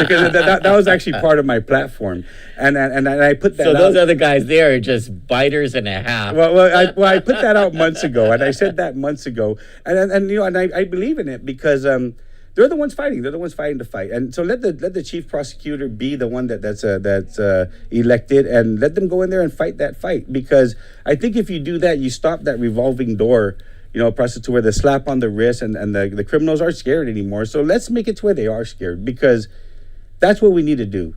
because that was actually part of my platform, and I put that. So those out. other guys, they are just biters and a half. Well, I put that out months ago, and I said that months ago, and you know, and I believe in it because. They're the ones fighting. They're the ones fighting to fight, and so let the chief prosecutor be the one that's elected, and let them go in there and fight that fight. Because I think if you do that, you stop that revolving door, you know, process to where the slap on the wrist and the criminals aren't scared anymore. So let's make it to where they are scared, because that's what we need to do,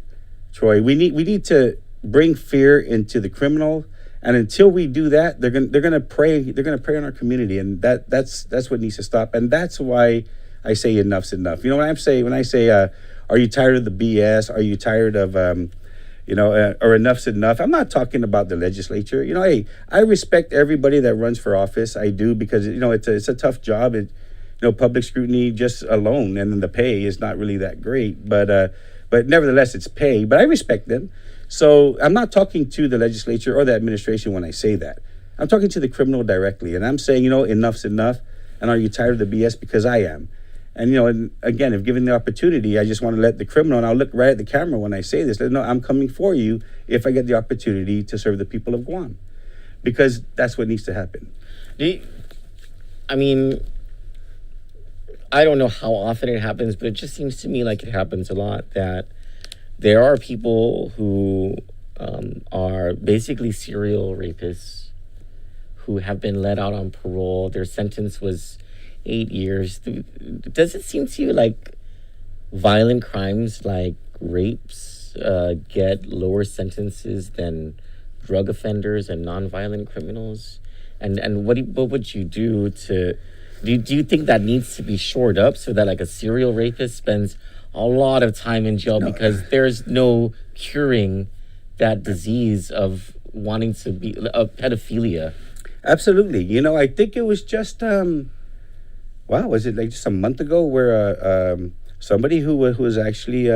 Troy. We need to bring fear into the criminal, and until we do that, they're gonna prey on our community, and that's what needs to stop, and that's why. I say enough's enough. You know when I say, are you tired of the BS? Are you tired of, or enough's enough? I'm not talking about the legislature. You know, hey, I respect everybody that runs for office. I do, because you know it's a tough job. Public scrutiny just alone, and then the pay is not really that great. But nevertheless, it's pay. But I respect them. So I'm not talking to the legislature or the administration when I say that. I'm talking to the criminal directly, and I'm saying, you know, enough's enough. And are you tired of the BS? Because I am. And, you know, and again, if given the opportunity, I just want to let the criminal, and I'll look right at the camera when I say this, let them know I'm coming for you if I get the opportunity to serve the people of Guam. Because that's what needs to happen. I mean, I don't know how often it happens, but it just seems to me like it happens a lot, that there are people who are basically serial rapists who have been let out on parole. Their sentence was 8 years. Does it seem to you like violent crimes like rapes get lower sentences than drug offenders and nonviolent criminals? And what would you do to... Do you think that needs to be shored up so that like a serial rapist spends a lot of time in jail because there's no curing that disease of wanting to be pedophilia? Absolutely. You know, I think it was just... was it like just a month ago where somebody who was actually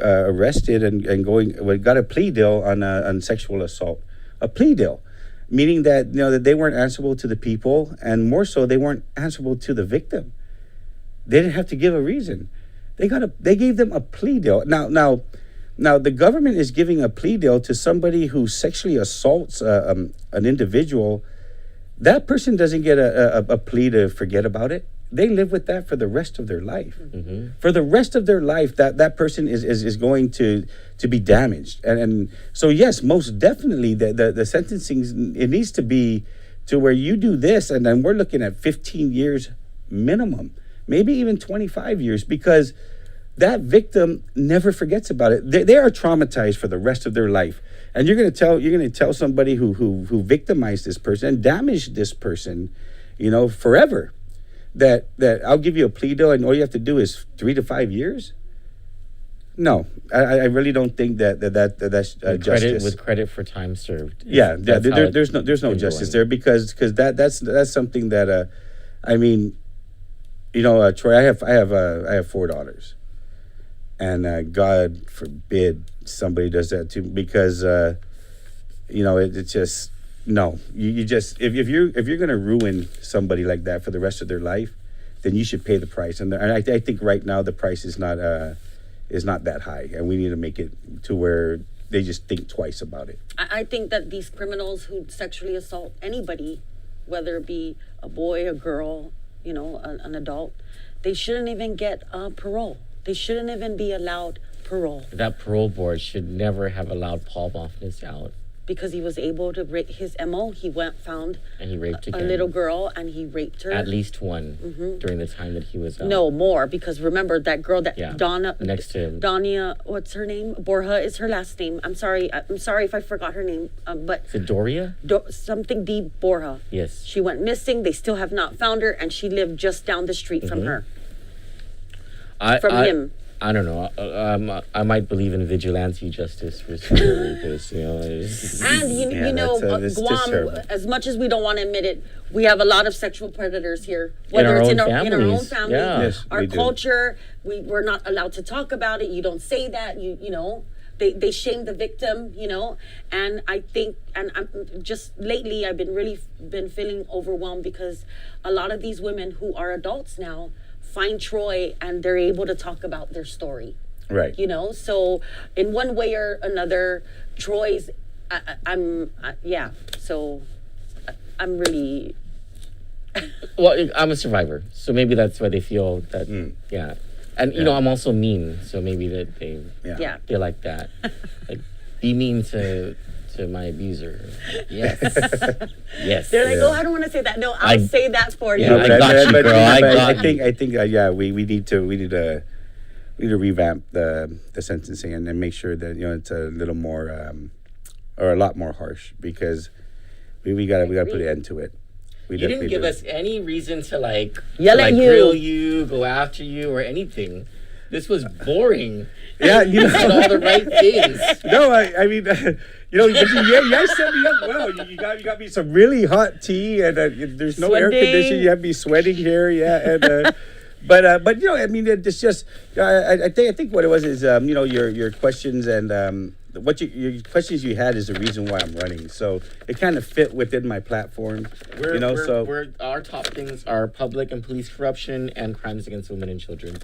arrested and got a plea deal on sexual assault, a plea deal, meaning that, you know, that they weren't answerable to the people, and more so, they weren't answerable to the victim. They didn't have to give a reason. They gave them a plea deal. Now the government is giving a plea deal to somebody who sexually assaults an individual. That person doesn't get a plea to forget about it. They live with that for the rest of their life. Mm-hmm. For the rest of their life, that person is going to be damaged. And so, yes, most definitely, the sentencing, it needs to be to where you do this, and then we're looking at 15 years minimum, maybe even 25 years, because that victim never forgets about it. They are traumatized for the rest of their life. And you're going to tell somebody who victimized this person and damaged this person, you know, forever, that I'll give you a plea deal and all you have to do is 3 to 5 years. No, I really don't think that's With justice. credit for time served. Yeah, That's how there's no been justice going. there because that's something that I mean, Troy, I have 4 daughters, and God forbid somebody does that too, because it's just no. You just if you're gonna ruin somebody like that for the rest of their life, then you should pay the price. And I think right now the price is not that high, and we need to make it to where they just think twice about it. I think that these criminals who sexually assault anybody, whether it be a boy, a girl, an adult, they shouldn't even get parole. They shouldn't even be allowed parole That parole board should never have allowed Paul Bofness out, because he was able to his MO. He found and he raped a again. little girl and he raped her. At least one during the time that he was out. No, more, because remember that girl that Yeah, Donna next to him. Dania, what's her name? Borja is her last name. I'm sorry if I forgot her name. But Is it Doria? something D Borja. Yes. She went missing. They still have not found her, and she lived just down the street from her. Him. I don't know. I might believe in vigilante justice for some rapists. And that's Guam, terrible. as much as we don't want to admit it, we have a lot of sexual predators here. In our own in our own families. family, Yeah. Yes, our we do. culture, we're not allowed to talk about it. You don't say that. They shame the victim. And I think, and I'm just lately, I've been feeling overwhelmed because a lot of these women who are adults now find Troy and they're able to talk about their story. Right. So in one way or another, Troy's, so I'm really, Well, I'm a survivor, so maybe that's why they feel that. Yeah, and I'm also mean, so maybe that they yeah. feel like that. Like, be mean to my abuser. Yes. Yes. They're like, oh, I don't want to say that. No, I'll say that for you. Yeah, I got you, girl. I got I think we need to revamp the sentencing and make sure that it's a little more or a lot more harsh, because we gotta put an end to it. We You didn't definitely give do. us any reason to Yell at you. grill you, go after you, or anything. This was boring. Yeah, You said all the right things. No, I mean, but you guys set me up well. You got me some really hot tea, and there's no air Sweating. conditioning. You have me sweating here, yeah. And but I mean, it's just I think what it was is your questions and what your questions you had is the reason why I'm running. So it kind of fit within my platform, Our top things are public and police corruption and crimes against women and children.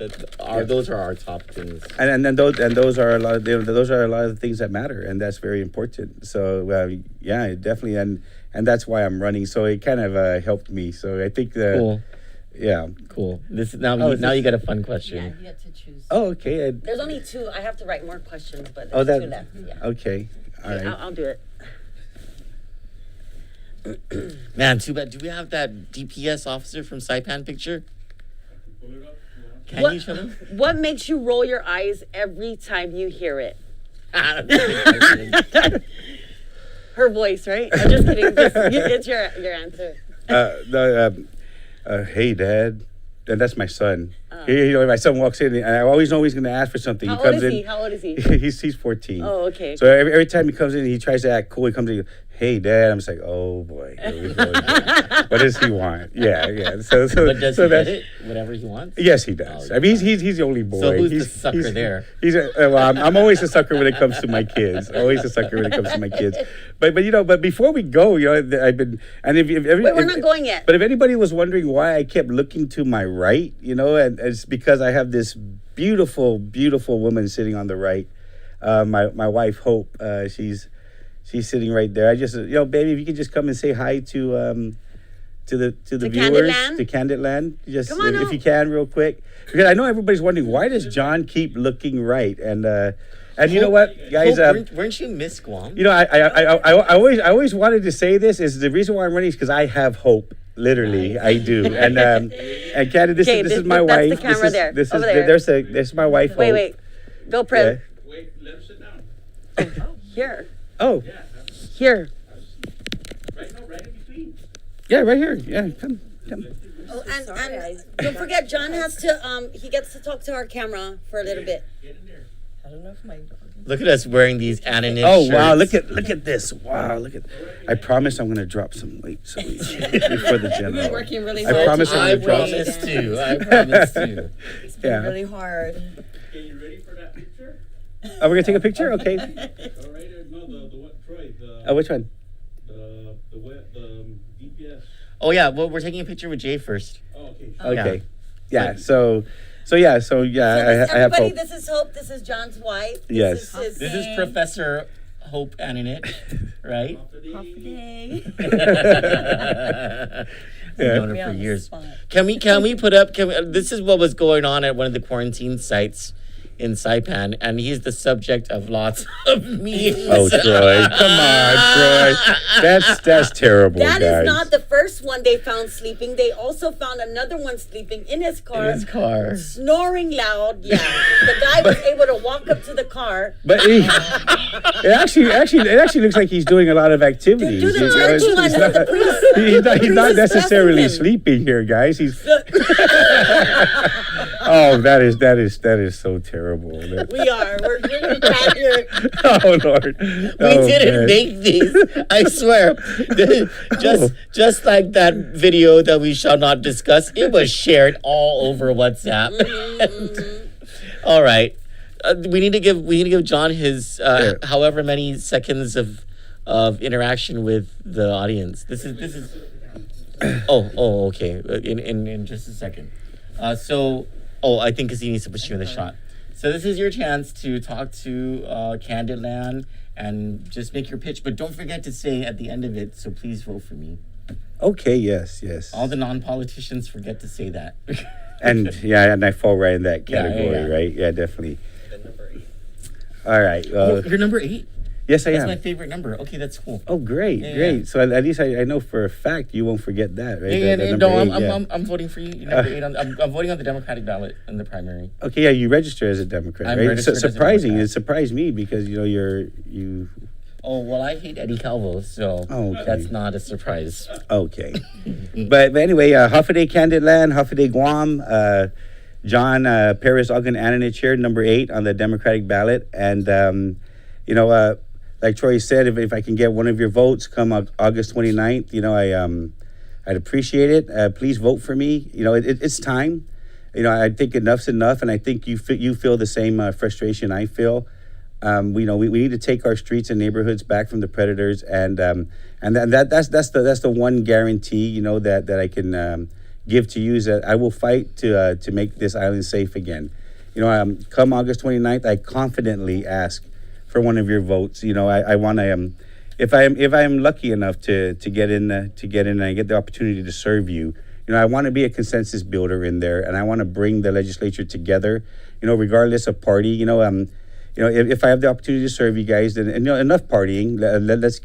Those are our top things. and then those are a lot of those are a lot of the things that matter, and that's very important. So definitely, and that's why I'm running. So it kind of helped me. So I think Cool. Yeah. Cool. Now you got a fun Yeah, question. you get to choose. Oh, okay. There's only 2. I have to write more questions, but Oh, there's that. 2 left. Yeah. Okay. All right. I'll do it. Man, too bad. Do we have that DPS officer from Saipan picture? Can you show them? What makes you roll your eyes every time you hear it? Her voice, right? I'm just kidding. It's your answer. Hey, Dad. And that's my son. My son walks in, and I always know he's going to ask for something. How He comes old is in. he? How old is he? He's 14. Oh, okay. So every time he comes in, he tries to act cool. He comes in, hey, Dad. I'm just like, oh boy, here we go again. What does he want? Yeah. So But does so he get that's- it? Whatever he wants? Yes, he does. Oh, I mean, he's the only boy. So who's the He's- sucker he's- there? I'm always a sucker when it comes to my kids. Always a sucker when it comes to my kids. But before we go, I've been, and if Wait, we're not going yet. But if anybody was wondering why I kept looking to my right, and it's because I have this beautiful, beautiful woman sitting on the right. My wife Hope. She's sitting right there. I just, baby, if you could just come and say hi to the viewers, Candidland? to Candidland, just Come on if out. you can, real quick, because I know everybody's wondering why does John keep looking right, and you know what, guys, weren't you Miss Guam? I always wanted to say this is the reason why I'm running is because I have hope. Literally, I do, and Candy, this is my that's the wife. camera there, This over is there. there's my wife. Wait. Go, Prim. Yeah. Wait, let him sit down. Here. Oh, Here. Right in between. yeah, right here. Yeah, come. Oh, and don't forget, John has to, he gets to talk to our camera for a little bit. Get in there. I don't know if my dog. Look at us wearing these Ananich Oh wow! shirts. Look at this! Wow! Look at. I promise I'm gonna drop some weight so before the We've been general. working really I hard. promise I'm I gonna drop. promise to. I promise to. It's been Yeah. really hard. Okay, you ready for that picture? Oh, we're gonna take a picture. Okay. All right, no, the what, Troy, Which one? the DPS. Oh yeah, well we're taking a picture with Jay first. Oh, okay. Okay. Yeah. So yeah. I have Everybody, hope. this is Hope. This is John's wife. Yes. This is his This is name. Professor Hope Ananich, right? Day. I've known her Be for on the years. spot. Can we put up? This is what was going on at one of the quarantine sites in Saipan, and he's the subject of lots of memes. Oh, Troy! Come on, Troy. That's terrible, That guys. is not the first one they found sleeping. They also found another one sleeping in his car, In his car. snoring loud. Yeah, the guy was able to walk up to the car. But it actually looks like he's doing a lot of activities. Do the You know, church it's- one. he's Do the not- priest. He's not Priest is necessarily blessing him. sleeping here, guys. He's oh, that is so terrible. We are. We're bad here. Oh Lord, We didn't make these. I swear. Just like that video that we shall not discuss, it was shared all over WhatsApp. All right, we need to give John his however many seconds of interaction with the audience. This is. Oh, okay. In just a second. I think because he needs to put you in the shot. So this is your chance to talk to Candidland and just make your pitch, but don't forget to say at the end of it, so please vote for me. Okay, yes. All the non-politicians forget to say that. And I fall right in that Yeah, category, yeah. right? Yeah, definitely. All right. You're number 8? Yes, I That's am. my favorite number. Okay, that's cool. Oh, great, Yeah, great. yeah. So at least I know for a fact you won't forget that, right? Yeah, The no, number 8, yeah. I'm voting for you. You're number 8 I'm voting on the Democratic ballot in the primary. Okay, yeah, you register as a Democrat, I'm right? registered as a Surprising. Democrat. It surprised me because you. Oh, well, I hate Eddie Calvo, so Okay. that's not a surprise. Okay, but anyway, Huffaday Candidland, Huffaday Guam, John Paris Ogden Ananich here, number 8 on the Democratic ballot, and like Troy said, if I can get one of your votes come August 29th, I'd appreciate it. Please vote for me. It's time. I think enough's enough, and I think you feel the same frustration I feel. We need to take our streets and neighborhoods back from the predators, and that's the one guarantee that I can give to you is that I will fight to make this island safe again. Come August 29th, I confidently ask for one of your votes. I want to if I am lucky enough to get in and I get the opportunity to serve you. I want to be a consensus builder in there, and I want to bring the legislature together. Regardless of party. If I have the opportunity to serve you guys, then enough partying. Let's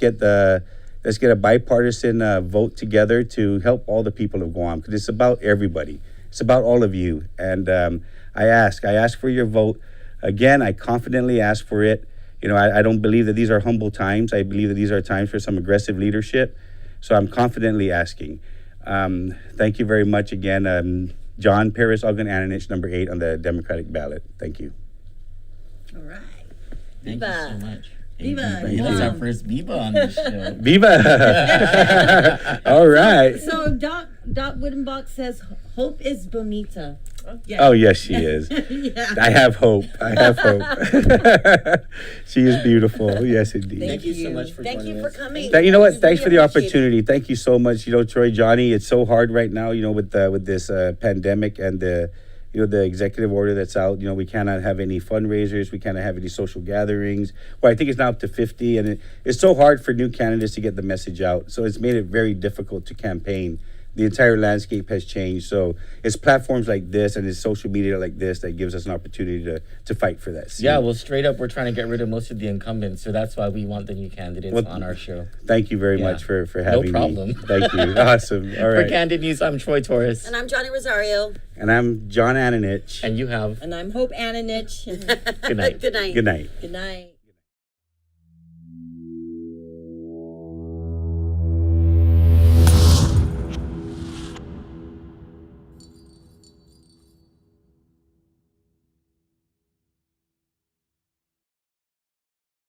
get a bipartisan vote together to help all the people of Guam, because it's about everybody. It's about all of you. And I ask for your vote. Again, I confidently ask for it. I don't believe that these are humble times. I believe that these are times for some aggressive leadership. So I'm confidently asking. Thank you very much again. John Paris Ogden Ananich, number 8 on the Democratic ballot. Thank you. All right. Thank you so much. Viva. Thank you. That's our first Biba on the show. Viva! All right. So Dot Woodenbach says Hope is bonita. Oh, yes, she is. Yeah. I have hope. She is beautiful. Yes, indeed. Thank you so much for Thank joining you for us. coming. You know what? We Thanks for the really appreciate it. opportunity. Thank you so much. Troy, Johnny, it's so hard right now, with this pandemic and the executive order that's out. We cannot have any fundraisers. We cannot have any social gatherings. Well, I think it's now up to 50, and it's so hard for new candidates to get the message out. So it's made it very difficult to campaign. The entire landscape has changed. So it's platforms like this and it's social media like this that gives us an opportunity to fight for that seat. Yeah, well, straight up, we're trying to get rid of most of the incumbents, so that's why we want the new candidates on our show. Thank you very Yeah. much for having me. problem. Thank you. Awesome. All For right. Candid News, I'm Troy Torres. And I'm Johnny Rosario. And I'm John Ananich. And you have. And I'm Hope Ananich. Good night. Good night. Good night. Good night.